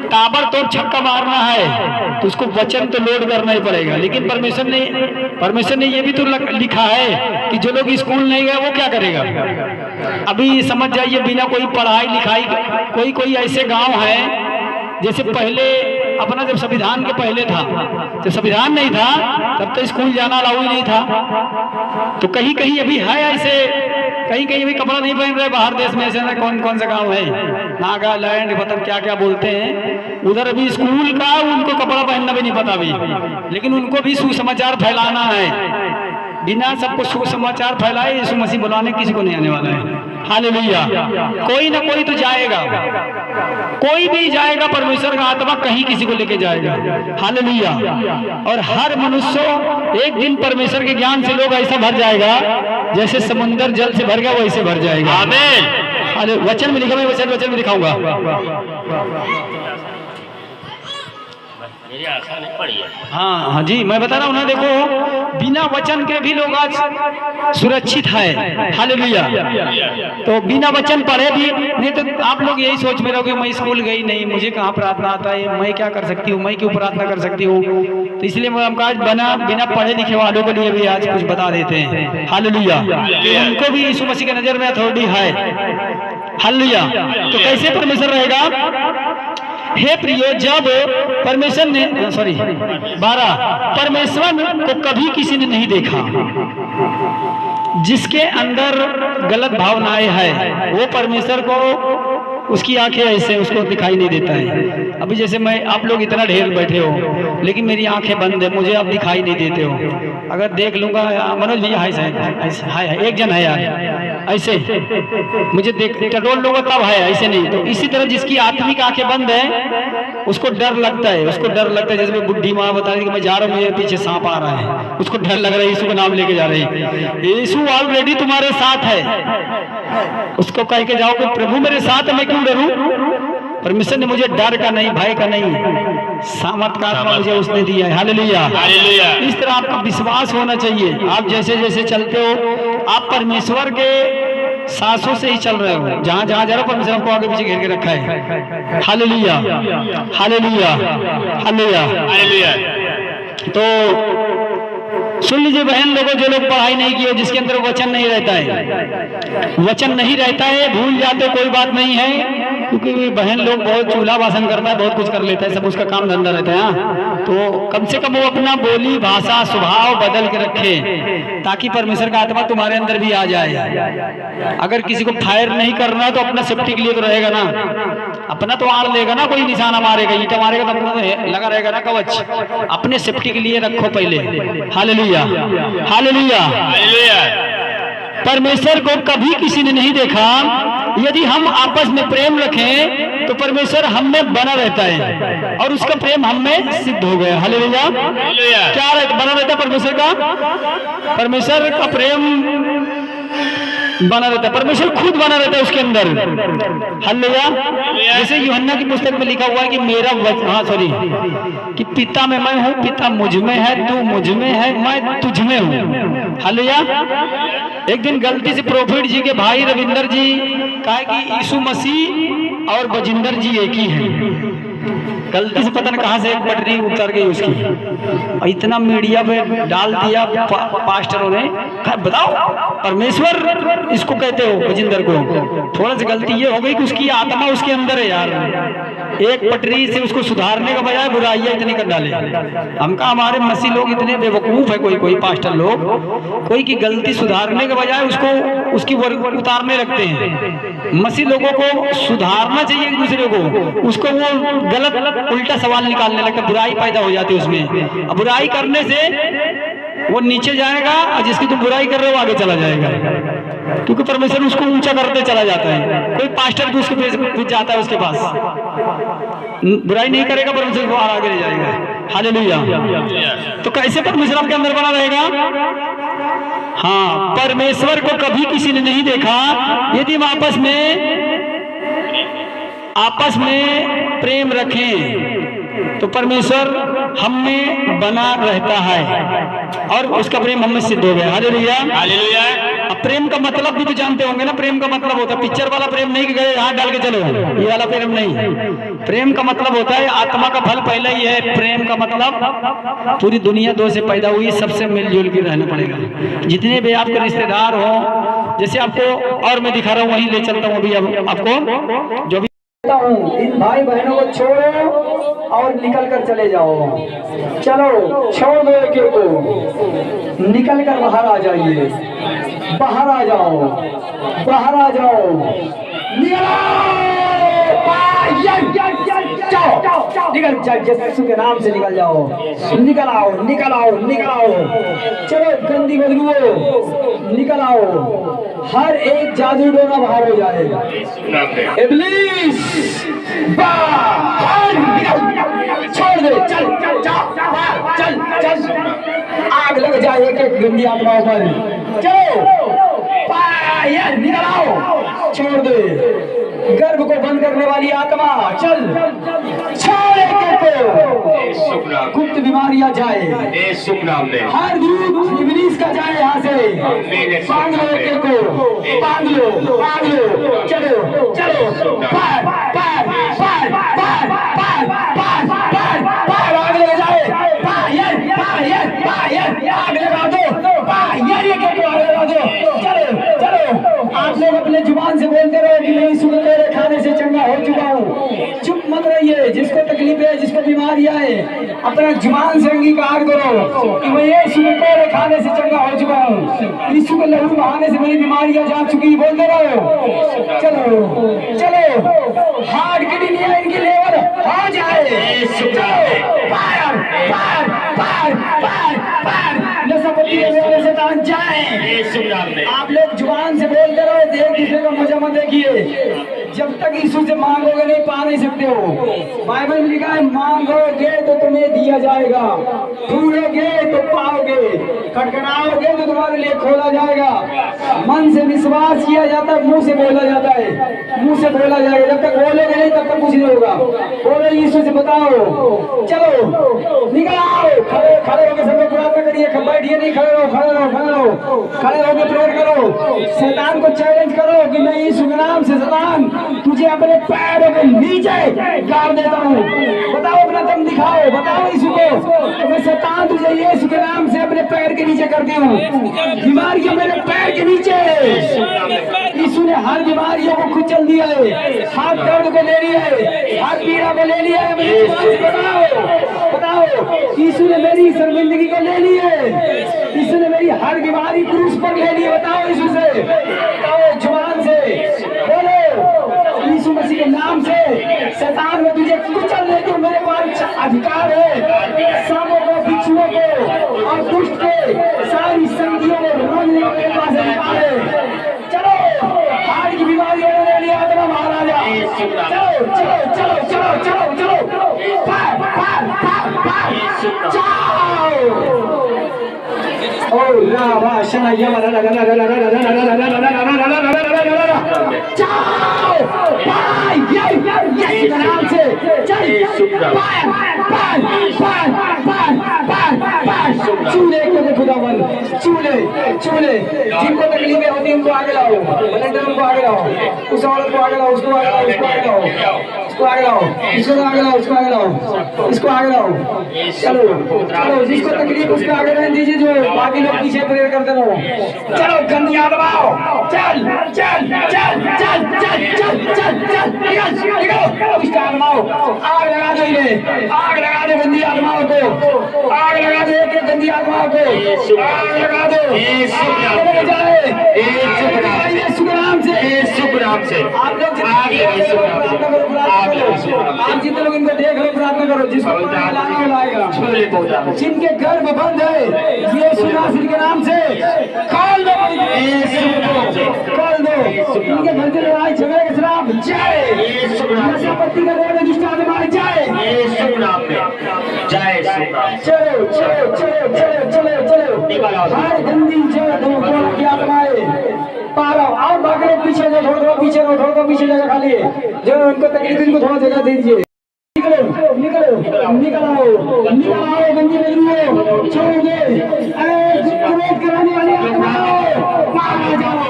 [SPEAKER 4] ताबड़तोड़ छक्का मारना है तो उसको वचन तो लोड करना ही पड़ेगा। लेकिन परमेश्वर ने ये भी तो लिखा है कि जो लोग स्कूल नहीं गए वो क्या करेगा। अभी समझ जाइए, बिना कोई पढ़ाई लिखाई, कोई ऐसे गांव है, जैसे पहले अपना जब संविधान के पहले था, जब संविधान नहीं था तब तो स्कूल जाना अलाउ ही नहीं था। तो कहीं कहीं अभी है ऐसे कहीं कहीं भी कपड़ा नहीं पहन रहे, बाहर देश में ऐसे ना कौन कौन सा गाँव है, नागालैंड पता क्या क्या बोलते हैं, उधर अभी स्कूल का उनको कपड़ा पहनना भी नहीं पता अभी, लेकिन उनको भी सुसमाचार फैलाना है। बिना सबको सुसमाचार फैलाए यीशु मसीह बुलाने किसी को नहीं आने वाला है। हालेलुया। कोई ना कोई तो जाएगा, कोई भी जाएगा, परमेश्वर का आत्मा कहीं किसी को लेके जाएगा। हालेलुया। और हर मनुष्य एक दिन परमेश्वर के ज्ञान से लोग ऐसा भर जाएगा जैसे समुद्र जल से भर गया वैसे भर जाएगा। आमीन। वचन में लिखा, मैं वचन में दिखाऊंगा।
[SPEAKER 7] मेरी आशा नहीं पड़ी है।
[SPEAKER 4] हाँ जी, मैं बता रहा हूँ ना, देखो बिना वचन के भी लोग आज सुरक्षित है। हालेलुया। तो बिना वचन पढ़े भी नहीं, तो आप लोग यही सोच में रहोगे मैं स्कूल गई नहीं, मुझे कहाँ प्रार्थना आता है, मैं क्या कर सकती हूँ, मैं क्यों प्रार्थना कर सकती हूँ। तो इसलिए हम आज बिना पढ़े लिखे वालों के लिए भी आज कुछ बता देते हैं। हालेलुया। उनको भी यीशु मसीह की नजर में अथॉरिटी है। हालेलुया। तो कैसे परमेश्वर रहेगा? हे प्रियो, जब परमेश्वर ने 12 परमेश्वर को कभी किसी ने नहीं देखा। जिसके अंदर गलत भावनाएं है वो परमेश्वर को, उसकी आंखें ऐसे उसको दिखाई नहीं देता है। अभी जैसे मैं, आप लोग इतना ढेर बैठे हो लेकिन मेरी आंखें बंद है, मुझे अब दिखाई नहीं देते हो। अगर देख लूंगा, मनोज भैया है एक जन है यार, ऐसे मुझे देख टटोल लूंगा तब है, ऐसे नहीं। तो इसी तरह जिसकी आत्मिक आंखें बंद है उसको डर लगता है, जैसे मैं बुढ़ी माँ बता रही कि मैं जा रहा हूँ, मेरे पीछे सांप आ रहा है, उसको डर लग रहा है, यीशु का नाम लेके जा रही है। यीशु ऑलरेडी तुम्हारे साथ है, उसको कह के जाओ कि प्रभु मेरे साथ है, मैं क्यों डरूं। परमेश्वर ने मुझे डर का नहीं, भय का नहीं, सामर्थ का आत्मा मुझे उसने दिया है। हालेलुया। इस तरह आपका विश्वास होना चाहिए। आप जैसे जैसे चलते हो, आप परमेश्वर के सांसों से ही चल रहे हो। जहां जहां जा रहे हो परमेश्वर आपको आगे पीछे घेर के रखा है। Hallelujah, hallelujah, hallelujah. तो सुन लीजिए बहन लोगों, जो लोग पढ़ाई नहीं किए, जिसके अंदर वचन नहीं रहता है, वचन नहीं रहता है, भूल जाते कोई बात नहीं है, क्योंकि बहन लोग बहुत चूल्हा भाषण करता है, बहुत कुछ कर लेता है, सब उसका काम धंधा रहता है। तो कम से कम वो अपना बोली भाषा स्वभाव बदल के रखे, ताकि परमेश्वर का आत्मा तुम्हारे अंदर भी आ जाए। अगर किसी को फायर नहीं करना तो अपना सेफ्टी के लिए तो रहेगा ना, अपना तो आड़ लेगा ना, कोई निशाना मारेगा, ईंटा मारेगा तो अपना तो लगा रहेगा ना कवच। अपने सेफ्टी के लिए रखो पहले। Hallelujah, hallelujah. परमेश्वर को कभी किसी ने नहीं देखा। यदि हम आपस में प्रेम रखें तो परमेश्वर हम में बना रहता है और उसका प्रेम हम में सिद्ध हो गया। हालेलुया। क्या बना रहता है परमेश्वर का? परमेश्वर का प्रेम बना रहता है, परमेश्वर खुद बना रहता है उसके अंदर। हालेलुया। जैसे यूहन्ना की पुस्तक में लिखा हुआ है कि मेरा कि पिता में मैं हूँ, पिता मुझ में है, तू मुझ में है, मैं तुझ में हूँ। हालेलुया। एक दिन गलती से प्रोफेट जी के भाई रविंदर जी कहा कि यीशु मसीह और बजिंदर जी एक ही हैं। गलती से पता नहीं कहाँ से एक पटरी उतर गई उसकी, इतना मीडिया में डाल दिया पास्टरों ने। बताओ परमेश्वर इसको कहते हो बजिंदर को? थोड़ा सी गलती ये हो गई कि उसकी आत्मा उसके अंदर है यार। एक पटरी से उसको सुधारने का बजाय बुराइयां इतनी कर डाले। हम कहा हमारे मसीह लोग इतने बेवकूफ है, कोई पास्टर लोग, कोई की गलती सुधारने के बजाय उसको उसकी उतारने लगते हैं। मसीह लोगों को सुधारना चाहिए एक दूसरे को, उसको वो गलत उल्टा सवाल निकालने लगता, बुराई पैदा हो जाती है उसमें। अब बुराई करने से वो नीचे जाएगा और जिसकी तुम बुराई कर रहे हो आगे चला जाएगा, क्योंकि परमेश्वर उसको ऊंचा करते चला जाता है। कोई पास्टर भी उसके पीछे जाता है, उसके पास बुराई नहीं करेगा, परमेश्वर को आगे ले जाएगा। हालेलुया। तो कैसे परमेश्वर आपके अंदर बना रहेगा? हाँ, परमेश्वर को कभी किसी ने नहीं देखा। यदि हम आपस में प्रेम रखें तो परमेश्वर हम में बना रहता है और उसका प्रेम हम में सिद्ध हो गया। Hallelujah, hallelujah. अब प्रेम का मतलब भी तो जानते होंगे ना। प्रेम का मतलब होता है पिक्चर वाला प्रेम नहीं कि गए हाथ डाल के चलो, ये वाला प्रेम नहीं। प्रेम का मतलब होता है आत्मा का फल पहले ही है। प्रेम का मतलब पूरी दुनिया दो से पैदा हुई, सबसे मिलजुल के रहना पड़ेगा। जितने भी आपके रिश्तेदार हो, जैसे आपको और मैं दिखा रहा हूँ वहीं ले चलता हूँ अभी आपको, जो भी हूँ, इन भाई बहनों को छोड़ो और निकल कर चले जाओ। चलो छोड़ दो एक एक को, निकल कर बाहर आ जाइए, बाहर आ जाओ, बाहर आ जाओ, निकल जाओ, यीशु के नाम से निकल जाओ, निकल आओ, निकल आओ, निकल आओ। चलो गंदी बदबू निकल आओ, हर एक जादू टोना बाहर हो जाए। इब्लीस बाहर छोड़ दे, चल चल चल चल चल, आग लग जाए एक एक गंदी आत्माओं पर। चलो बाहर निकल आओ, छोड़ दे गर्भ को बंद करने वाली आत्मा, चल छोड़ एक को, गुप्त बीमारियां जाए, हर दूध इब्लीस का जाए यहाँ से, बांध लो एक को, बांध लो, बांध लो, चलो चलो, पार पार पार पार पार पार पार पार, आग लग जाए, पायर पायर पायर, आग लगा दो, पायर ये को आग लगा दो। चलो चलो, आप लोग अपने जुबान से बोलते रहो कि मैं सुन तेरे खाने से चंगा हो चुका हूँ। चुप मत रहिए, जिसको तकलीफ है, जिसको बीमारियां है, अपना जुबान से अंगीकार करो कि मैं ये तेरे खाने से चंगा हो चुका हूँ, यीशु के लहू बहाने से मेरी बीमारियां जा चुकी, बोलते रहो। चलो चलो, हार्ट की दुनिया इनकी लेवल हो जाए, पार पार पार पार पार, नशा शैतान जाए। आप लोग जुबान से बोलते रहो, एक दूसरे का मजा मत देखिए। जब तक यीशु से मांगोगे नहीं, पा नहीं सकते हो। बाइबल में लिखा है, मांगोगे तो तुम्हें दिया जाएगा, ढूंढोगे तो पाओगे, खटखटाओगे तो तुम्हारे लिए खोला जाएगा। मन से विश्वास किया जाता है, मुंह से बोला जाता है, मुंह से बोला जाएगा। जब तक बोलोगे नहीं तब तक कुछ नहीं होगा। बोलो यीशु से, बताओ। चलो निकल आओ, खड़े खड़े होकर सब लोग प्रार्थना करिए, बैठिए नहीं, खड़े रहो, खड़े रहो, खड़े रहो, खड़े होकर प्रेयर करो। शैतान को चैलेंज करो कि मैं यीशु के नाम से शैतान तुझे अपने पैरों के नीचे गाड़ देता हूँ। बताओ, अपना दम दिखाओ, बताओ यीशु को, मैं शैतान तुझे यीशु के नाम से अपने पैर के नीचे करती हूँ। बीमारियां मेरे पैर के नीचे। यीशु ने हर बीमारियों को कुचल दिया है, हाथ दर्द को ले लिया है, हाथ पीड़ा को ले लिया है। बताओ बताओ, यीशु ने मेरी शर्मिंदगी को ले ली है, यीशु ने मेरी हर बीमारी क्रूस पर ले ली है। बताओ यीशु से, बताओ जुबान से बोलो, यीशु मसीह के नाम से शैतान में तुझे कुचल लेके मेरे पास अधिकार है। सांपों को, बिच्छुओं को और दुष्ट के सारी संगियों को रोकने का मेरे पास अधिकार है। चलो, हार्ट की बीमारियों ने ले लिया, आत्मा बाहर आ जा। चलो चलो चलो चलो चलो चलो, पार पार पार पार, जाओ। ओ रावा शना यमा रा रा रा रा रा रा रा जाओ, यीशु के नाम से चल, पार पार पार पार पार पार, चूल्हे को खुदावन, चूल्हे चूल्हे, जिनको तकलीफें होती हैं उनको आगे लाओ, वॉलंटियर उनको आगे लाओ, उस औरत को आगे लाओ, उसको आगे लाओ, उसको आगे लाओ, उसको आगे लाओ, इसको आगे लाओ, उसको आगे लाओ, इसको आगे लाओ। चलो चलो, जिसको तकलीफ उसको आगे रहने दीजिए, जो बाकी लोग पीछे प्रेयर करते रहो। चलो गंदी आत्माओं, चल चल चल चल चल चल चल चल, निकलो इसका आत्माओं, आग लगा दो इन्हें, आग लगा दो गंदी आत्माओं को, आग लगा दो एक गंदी आत्माओं को, आग लगा दो, यीशु के नाम से, यीशु के नाम से। आप लोग आप जितने लोग इनको देख रहे प्रार्थना करो, जिसको लाना लाएगा, जिनके गर्भ बंद है यीशु नासरी के नाम से खोल दो, खोल दो। इनके घर के लड़ाई झगड़े के खिलाफ जाए, नशापत्ति का रोग दुष्ट आत्मा जाए, चलो चलो चलो चलो चलो चलो, हर गंदी जड़ की आत्माएं पारो, और भाग रहे पीछे, जो थोड़ा पीछे रहो, थोड़ा पीछे जगह खाली है, जो उनको तकलीफ इनको थोड़ा जगह दे दीजिए। निकलो निकलो निकल आओ गंजी बदलू, छोड़ोगे क्रोध कराने वाली आत्माओं, बाहर आ जाओ,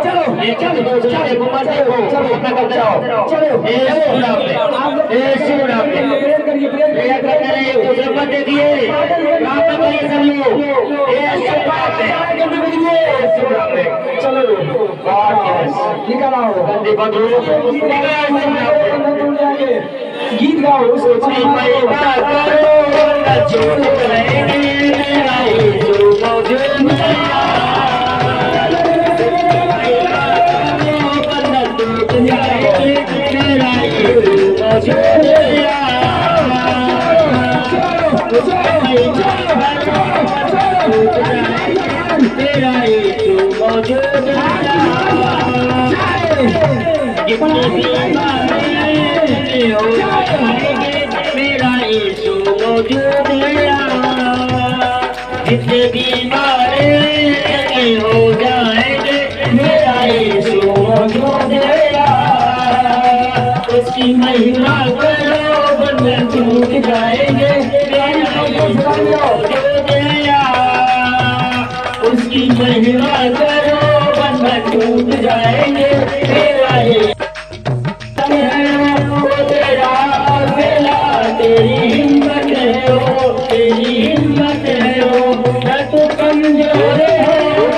[SPEAKER 4] चलो चलो चलो
[SPEAKER 9] निकल आओ गीत गाओ
[SPEAKER 7] जितने बीमारे हो जाएंगे मेरा यीशु मौजूद है, उसकी महिमा करो बंधन टूट जाएंगे मेरा यीशु मौजूद है, उसकी महिमा करो बंधन टूट जाएंगे मेरा तेरी हिम्मत है वो, तेरी हिम्मत है वो, न तो कमजोर है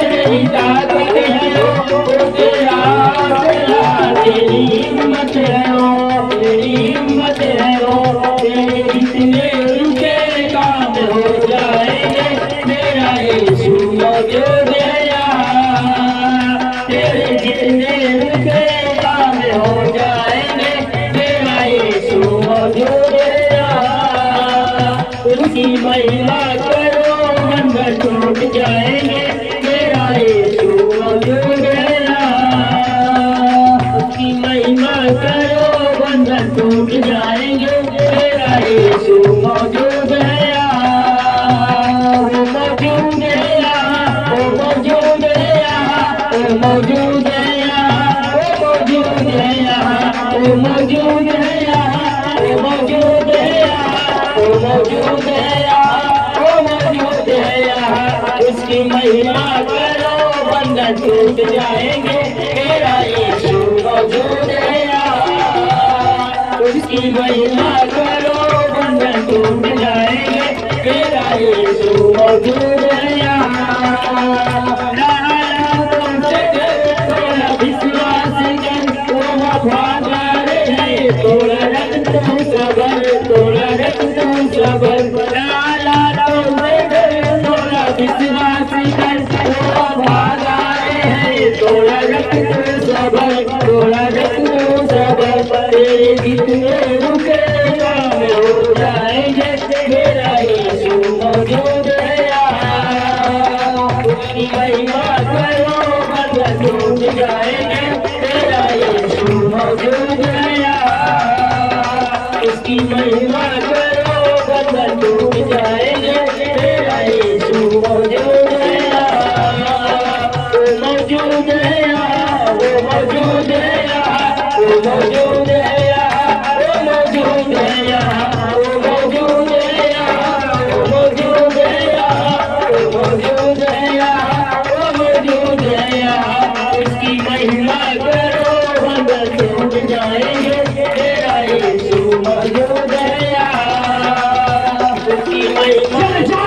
[SPEAKER 7] तेरी ताकत है वो, तेरा तेरी हिम्मत है वो, तेरी हिम्मत है वो, तेरे जितने रुके काम हो जाएंगे मेरा यीशु मौजूद है, तेरे जितने रुके काम हो जाएंगे मेरा यीशु मौजूद है, उसकी महिमा करो बंधन टूट जाएंगे मेरा यीशु मौजूद है, उसकी महिमा करो बंधन टूट जाएंगे मेरा यीशु मौजूद है, वो मौजूद है यहाँ, वो मौजूद है यहाँ, वो मौजूद है यहाँ, वो मौजूद है यहाँ, वो मौजूद है यहाँ, वो मौजूद है यहाँ, वो मौजूद है यहाँ, वो मौजूद है यहाँ, उसकी महिमा करो बंधन टूट जाएंगे मेरा यीशु मौजूद है यहाँ, उसकी महिमा करो बंधन टूट जाएंगे मेरा यीशु मौजूद है यहाँ, थोड़ा विश्वास कर वो वफादार है, थोड़ा रक्त सबर, थोड़ा रक्त सबर, थोड़ा विश्वास कर वो वफादार है, थोड़ा रक्त सबर, थोड़ा रक्त सबर, तेरे जितने रुके काम हो जाएंगे मेरा यीशु मौजूद है यहाँ, उसकी महिमा करो बंधन टूट जाएंगे मेरा यीशु मौजूद है यहाँ, उसकी महिमा करो बंधन टूट जाएंगे मेरा यीशु मौजूद है यहाँ, वो मौजूद है यहाँ, वो मौजूद है यहाँ, वो मौजूद है यहाँ, वो मौजूद है यहाँ, वो मौजूद है यहाँ, वो मौजूद है यहाँ, वो मौजूद है यहाँ, वो मौजूद है यहाँ, उसकी महिमा करो बंधन टूट जाएंगे मेरा यीशु मौजूद है यहाँ, उसकी महिमा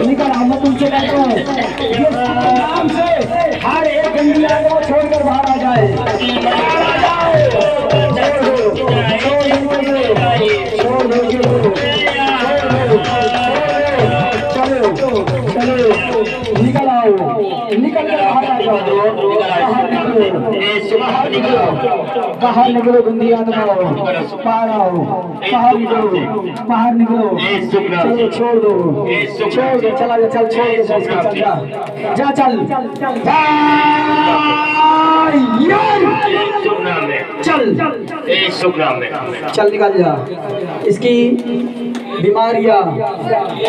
[SPEAKER 9] निकल हम तुमसे कहते हैं ये नाम से हर एक गंदगी को छोड़कर बाहर आ जाए, निकल आओ, निकल कर बाहर आ जाओ, बाहर निकलो गंदी आत्माओं, बाहर आओ, बाहर निकलो, बाहर निकलो, छोड़ दो, छोड़ दो, चला जा, चल छोड़ दो, जा चल, चल चल निकल जा, इसकी बीमारियां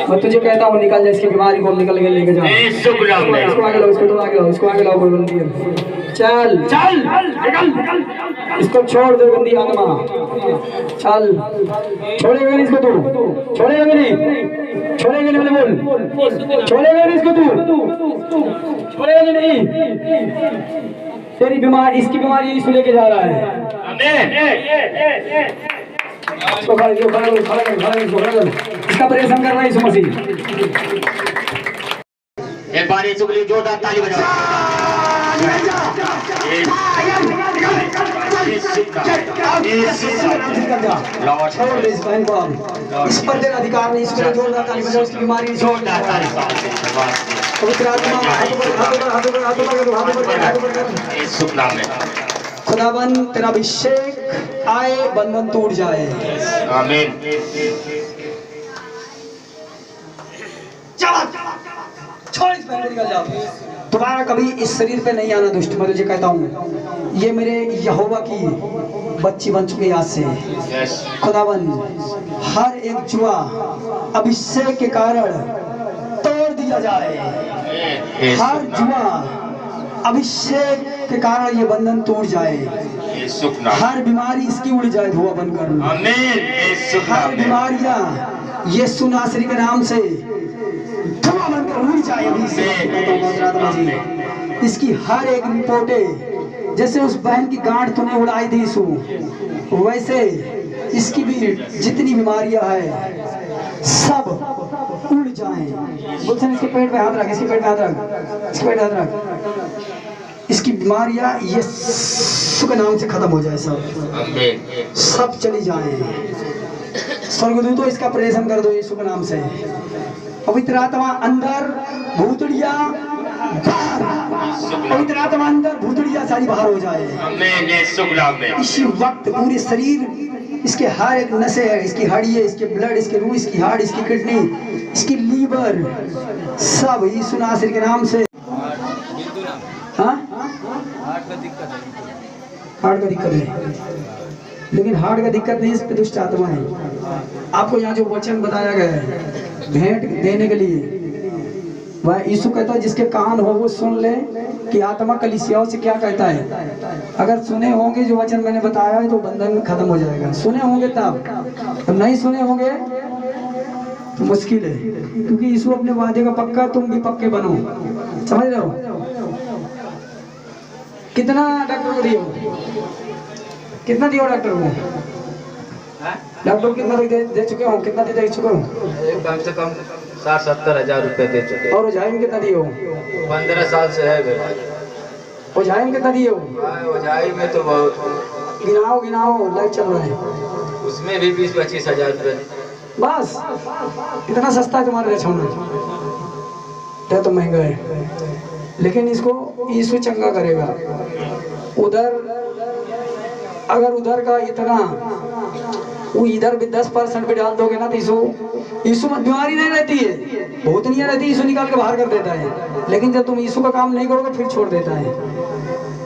[SPEAKER 9] मैं तुझे कहता हूँ निकल जा, इसकी बीमारी को निकल के लेके जा, इसको आगे लाओ, इसको आगे लाओ, इसको आगे लाओ, कोई बंदी है, चल चल निकल।
[SPEAKER 4] इसको छोड़ दे गंदी आत्मा। चल छोड़ेगा नहीं इसको, तू छोड़ेगा नहीं, छोड़ेगा नहीं, बोल छोड़ेगा नहीं इसको, तू छोड़ेगा नहीं। तेरी बीमारी, इसकी बीमारी यीशु लेके जा रहा है। इसको खड़ा कर, खड़ा कर, खड़ा कर, खड़ा कर, खड़ा कर। इसका परेशान कर रहा है यीशु मसीह।
[SPEAKER 7] एक बार यीशु के लिए जोरदार ताली बजाओ।
[SPEAKER 4] छोड़ इस बहन को, इस पर तेरा अधिकार नहीं। इसके लिए जोरदार ताली बजाओ। इसकी बीमारी जोरदार ताली। पवित्र आत्मा
[SPEAKER 7] यीशु नाम में
[SPEAKER 4] खुदावन तेरा अभिषेक आए, बंधन टूट जाए।
[SPEAKER 7] आमीन।
[SPEAKER 4] छोड़ इस बहन को, निकल जाओ। दोबारा कभी इस शरीर पे नहीं आना दुष्ट। मैं तुझे कहता हूँ, ये मेरे यहोवा की बच्ची बन चुकी आज से। खुदावन हर एक जुआ अभिषेक के कारण तोड़ दिया जाए। हर जुआ अभिषेक के कारण ये बंधन टूट जाए। हर बीमारी इसकी उड़ जाए धुआं बनकर। हर बीमारियां यीशु नासरी के नाम से धुआं बनकर उड़ जाए अभी से। इसकी हर एक रिपोर्टें, जैसे उस बहन की गांठ तूने उड़ाई थी यीशु, वैसे इसकी भी जितनी बीमारियां हैं सब उड़ जाएं। बोलते हैं इसके पेट पे हाथ रख, इसके पेट पे हाथ रख, इसके पेट पे हाथ रख। इसकी बीमारियां यीशु के नाम से खत्म हो जाए, सब चली जाएं। स्वर्गदूतों इसका प्रेषण कर दो यीशु के नाम से। पवित्र आत्मा अंदर, भूतड़िया बाहर। पवित्र आत्मा अंदर, भूतड़िया सारी बाहर हो जाए। इसी वक्त पूरे शरीर, इसके हर एक नसें है, इसकी हड्डी है, इसके ब्लड, इसके रूह, इसकी हार्ट, इसकी किडनी, इसकी लीवर, सब यीशु नासरी के नाम से। हाँ, हार्ट का दिक्कत है, लेकिन हार्ट का दिक्कत नहीं, इस पे दुष्ट आत्मा है। आपको यहाँ जो वचन बताया गया है भेंट देने के लिए, वह यीशु कहता है जिसके कान हो वो सुन ले कि आत्मा कलीसियाओं से क्या कहता है। अगर सुने होंगे जो वचन मैंने बताया है तो बंधन खत्म हो जाएगा। सुने होंगे तब नहीं सुने होंगे तो मुश्किल है, क्योंकि यीशु अपने वादे का पक्का, तुम भी पक्के बनो। समझ रहे हो? कितना डॉक्टर को दियो, कितना दियो डॉक्टर को? डॉक्टर कितना दे चुके हो? कितना दे चुके हो?
[SPEAKER 11] कम से कम 60-70 हजार रुपए दे चुके।
[SPEAKER 4] और ओझाई कितना दिए हो?
[SPEAKER 11] 15 साल से है।
[SPEAKER 4] ओझाई कितना दिए हो?
[SPEAKER 11] ओझाई में तो बहुत।
[SPEAKER 4] गिनाओ लाइट चल रहा है,
[SPEAKER 11] उसमें भी 20-25 हजार रुपए।
[SPEAKER 4] बस इतना सस्ता है तुम्हारे रचौना, तो महंगा है, लेकिन इसको यीशु चंगा करेगा। उधर अगर उधर का इतना, वो इधर भी 10% पे डाल दोगे ना तो यीशु बीमारी नहीं रहती है, बहुत नहीं रहती, यीशु निकाल के बाहर कर देता है। लेकिन जब तुम यीशु का काम नहीं करोगे फिर छोड़ देता है।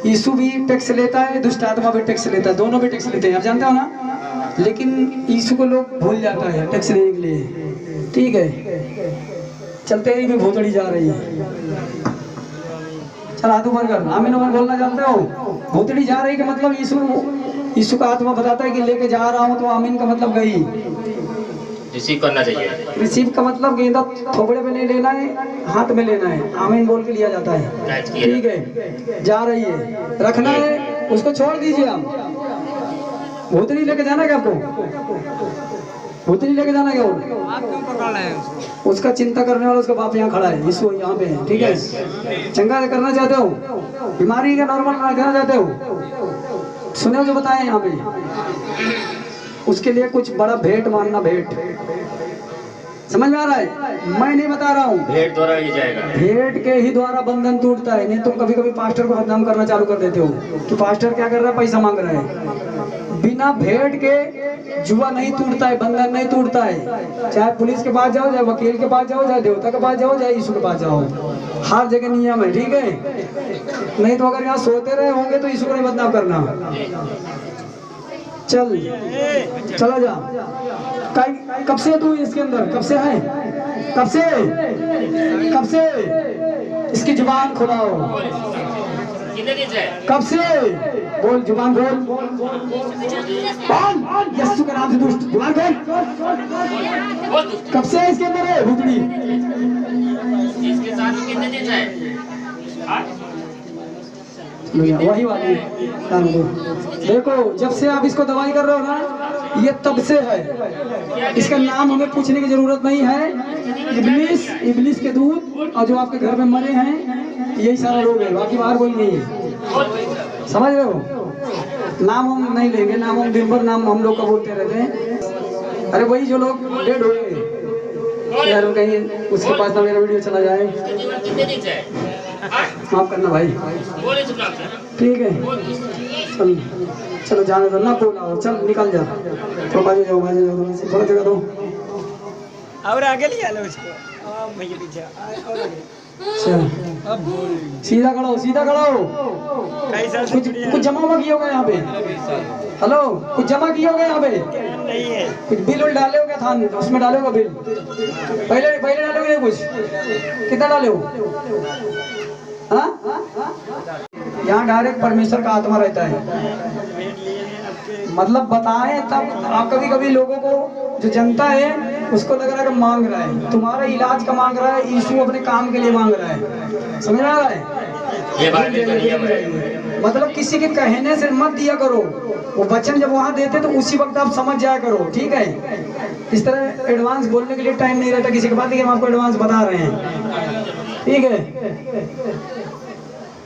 [SPEAKER 4] यीशु भी टैक्स लेता है, दुष्ट आत्मा भी टैक्स लेता है, दोनों भी टैक्स लेते हैं, आप जानते हो ना। लेकिन यीशु को लोग भूल जाता है टैक्स देने के लिए। ठीक है, चलते ही भी भूतड़ी जा रही है। चल हाथ ऊपर कर, आमीन आमीन बोलना जानते हो? भूतड़ी जा रही का मतलब यीशु का आत्मा बताता है कि लेके जा रहा हूँ, तो आमीन का मतलब गई,
[SPEAKER 7] रिसीव करना चाहिए।
[SPEAKER 4] रिसीव का मतलब गेंदा थोबड़े पे नहीं लेना है, हाथ में लेना है, आमीन बोल के लिया जाता है। ठीक है, जा रही है, रखना है, उसको छोड़ दीजिए। आप भूतड़ी लेके जाना है क्या? आपको भूतड़ी लेके जाना है क्या? उसका चिंता करने वाला उसका बाप यहाँ खड़ा है, यीशु यहाँ पे है। ठीक है, चंगा करना चाहते हो, बीमारी का नॉर्मल करना चाहते हो, सुने जो बताए यहाँ पे, उसके लिए कुछ बड़ा भेंट मानना। भेंट समझ में आ रहा है? मैं नहीं बता रहा हूँ,
[SPEAKER 7] भेंट द्वारा ही जाएगा।
[SPEAKER 4] भेंट के ही द्वारा बंधन टूटता है। नहीं तुम कभी कभी पास्टर को बदनाम करना चालू कर देते हो कि पास्टर क्या कर रहा है, पैसा मांग रहा है। बिना भेंट के जुआ नहीं टूटता है, बंधन नहीं टूटता है। चाहे पुलिस के पास जाओ, चाहे वकील के पास जाओ, चाहे देवता के पास जाओ, चाहे यीशु के पास जाओ, हर जगह नियम है। ठीक है, नहीं तो अगर यहाँ सोते रहे होंगे तो यीशु को नहीं बदनाम करना। चल चला जा। कब से तू इसके अंदर, कब से है? कब से? कब से? इसकी जुबान खुलाओ। कब से? बोल जुबान खोल, बोल यीशु के नाम से दुष्ट जुबान खोल। कब से इसके अंदर है भूतनी?
[SPEAKER 7] इसके साथ कितने दिन है?
[SPEAKER 4] वही वाली देखो, जब से आप इसको दवाई कर रहे हो ना, ये तब से है। इसका नाम हमें पूछने की जरूरत नहीं है। इब्लिस के दूध और जो आपके घर में मरे हैं, यही सारा लोग है, बाकी बाहर कोई नहीं है। समझ रहे हो? नाम हम नहीं लेंगे, नाम हम दिन भर नाम हम लोग का बोलते रहते हैं। अरे वही जो लोग डेड हो गए यार, कहीं उसके पास ना मेरा वीडियो चला जाए। माफ करना भाई, ठीक है? चलो जाने दो ना, बोला चल निकल जा। तो बाजू जाओ थोड़ा जगह दो
[SPEAKER 8] और आगे ले लो इसको, भैया पीछे
[SPEAKER 4] सीधा खड़ा हो, सीधा खड़ा हो। कुछ जमा हुआ किया होगा यहाँ पे? हेलो, कुछ जमा किया होगा यहाँ पे?
[SPEAKER 8] नहीं है।
[SPEAKER 4] कुछ बिल उल डाले हो क्या थान? उसमें डाले होगा बिल? पहले डालोगे कुछ? कितना डाले हो? हाँ, यहाँ डायरेक्ट परमेश्वर का आत्मा रहता है। मतलब बताएं तब आप, कभी कभी लोगों को जो जनता है उसको लग रहा है कि मांग रहा है, तुम्हारा इलाज का मांग रहा है, यीशु अपने काम के लिए मांग रहा है। समझ रहा है?
[SPEAKER 7] ये बात
[SPEAKER 4] मतलब किसी के कहने से मत दिया करो, वो वचन जब वहाँ देते तो उसी वक्त आप समझ जाया करो, ठीक है? इस तरह एडवांस बोलने के लिए टाइम नहीं रहता किसी के पास, हम आपको एडवांस बता रहे हैं, ठीक है?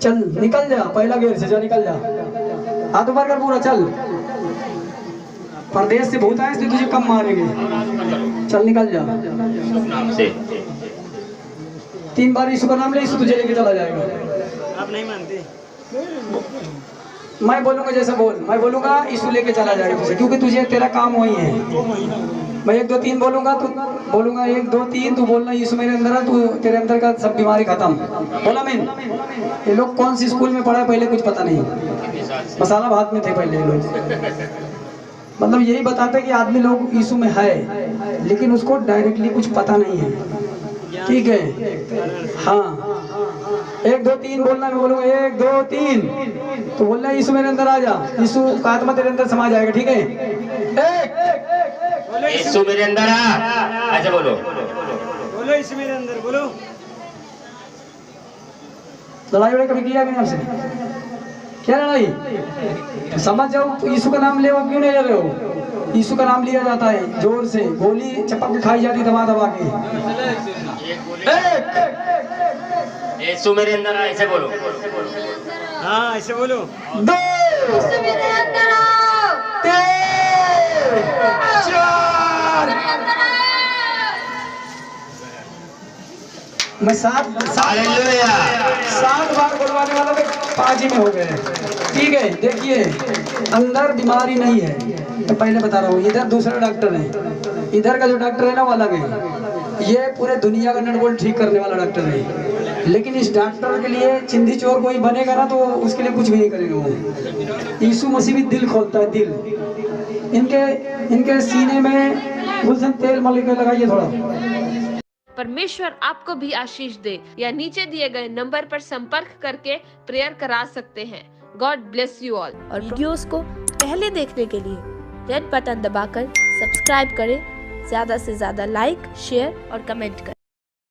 [SPEAKER 4] चल निकल जा, पहला गेर से जा, निकल जा, हाथ ऊपर कर पूरा, चल। परदेश से भूत आए इसलिए तुझे कम मारेंगे, चल निकल जा। 3 बार यीशु का नाम ले, यीशु तुझे लेके चला जाएगा।
[SPEAKER 8] आप नहीं मानते?
[SPEAKER 4] मैं बोलूंगा जैसा बोल, मैं बोलूंगा यीशु लेके चला जाएगा तुझे, क्योंकि तुझे तेरा काम वही है। मैं 1 2 3 बोलूंगा, तू बोलूंगा 1 2 3, तू बोलना यीशु मेरे अंदर है, तू तेरे अंदर का सब बीमारी खत्म। बोला मैं? ये लोग कौन सी स्कूल में पढ़ा पहले कुछ पता नहीं, मसाला भात में थे पहले ये लोग। मतलब यही बताते कि आदमी लोग यीशु में है, लेकिन उसको डायरेक्टली कुछ पता नहीं है, ठीक है? हाँ, 1 2 3 बोलना, मैं बोलूंगा 1 2 3, तो बोलना यीशु मेरे अंदर आ जा, यीशु का आत्मा तेरे अंदर समा जाएगा, ठीक है?
[SPEAKER 7] यीशु मेरे अंदर आ, ऐसे बोलो,
[SPEAKER 8] बोलो यीशु मेरे अंदर, बोलो।
[SPEAKER 4] लड़ाई वड़ाई कभी किया कि नहीं आपसे? क्या लड़ाई? समझ जाओ, यीशु का नाम ले, क्यों नहीं ले रहे हो? यीशु का नाम लिया जाता है जोर से, गोली चपक के खाई जाती दबा दबा के।
[SPEAKER 7] यीशु मेरे अंदर आ, ऐसे बोलो।
[SPEAKER 8] हाँ ऐसे बोलो।
[SPEAKER 4] 2 3 4 मैं 7 बार बोलवाने वाला तो 5 ही में हो गए, ठीक है? देखिए, अंदर बीमारी नहीं है, मैं पहले बता रहा हूँ। इधर दूसरा डॉक्टर है, इधर का जो डॉक्टर है ना वो अलग है। ये पूरे दुनिया का नट बोल्ट ठीक करने वाला डॉक्टर है, लेकिन इस डॉक्टर के लिए चिंधी चोर कोई बनेगा ना तो उसके लिए कुछ भी नहीं करेगा वो। यीशु मसीह भी दिल खोलता है, दिल। इनके सीने में गुलशन तेल मल के लगाइए थोड़ा।
[SPEAKER 17] परमेश्वर आपको भी आशीष दे, या नीचे दिए गए नंबर पर संपर्क करके प्रेयर करा सकते हैं। God bless you all.
[SPEAKER 18] और वीडियोस को पहले देखने के लिए रेड बटन दबाकर सब्सक्राइब करें, ज्यादा से ज्यादा लाइक, शेयर और कमेंट करें।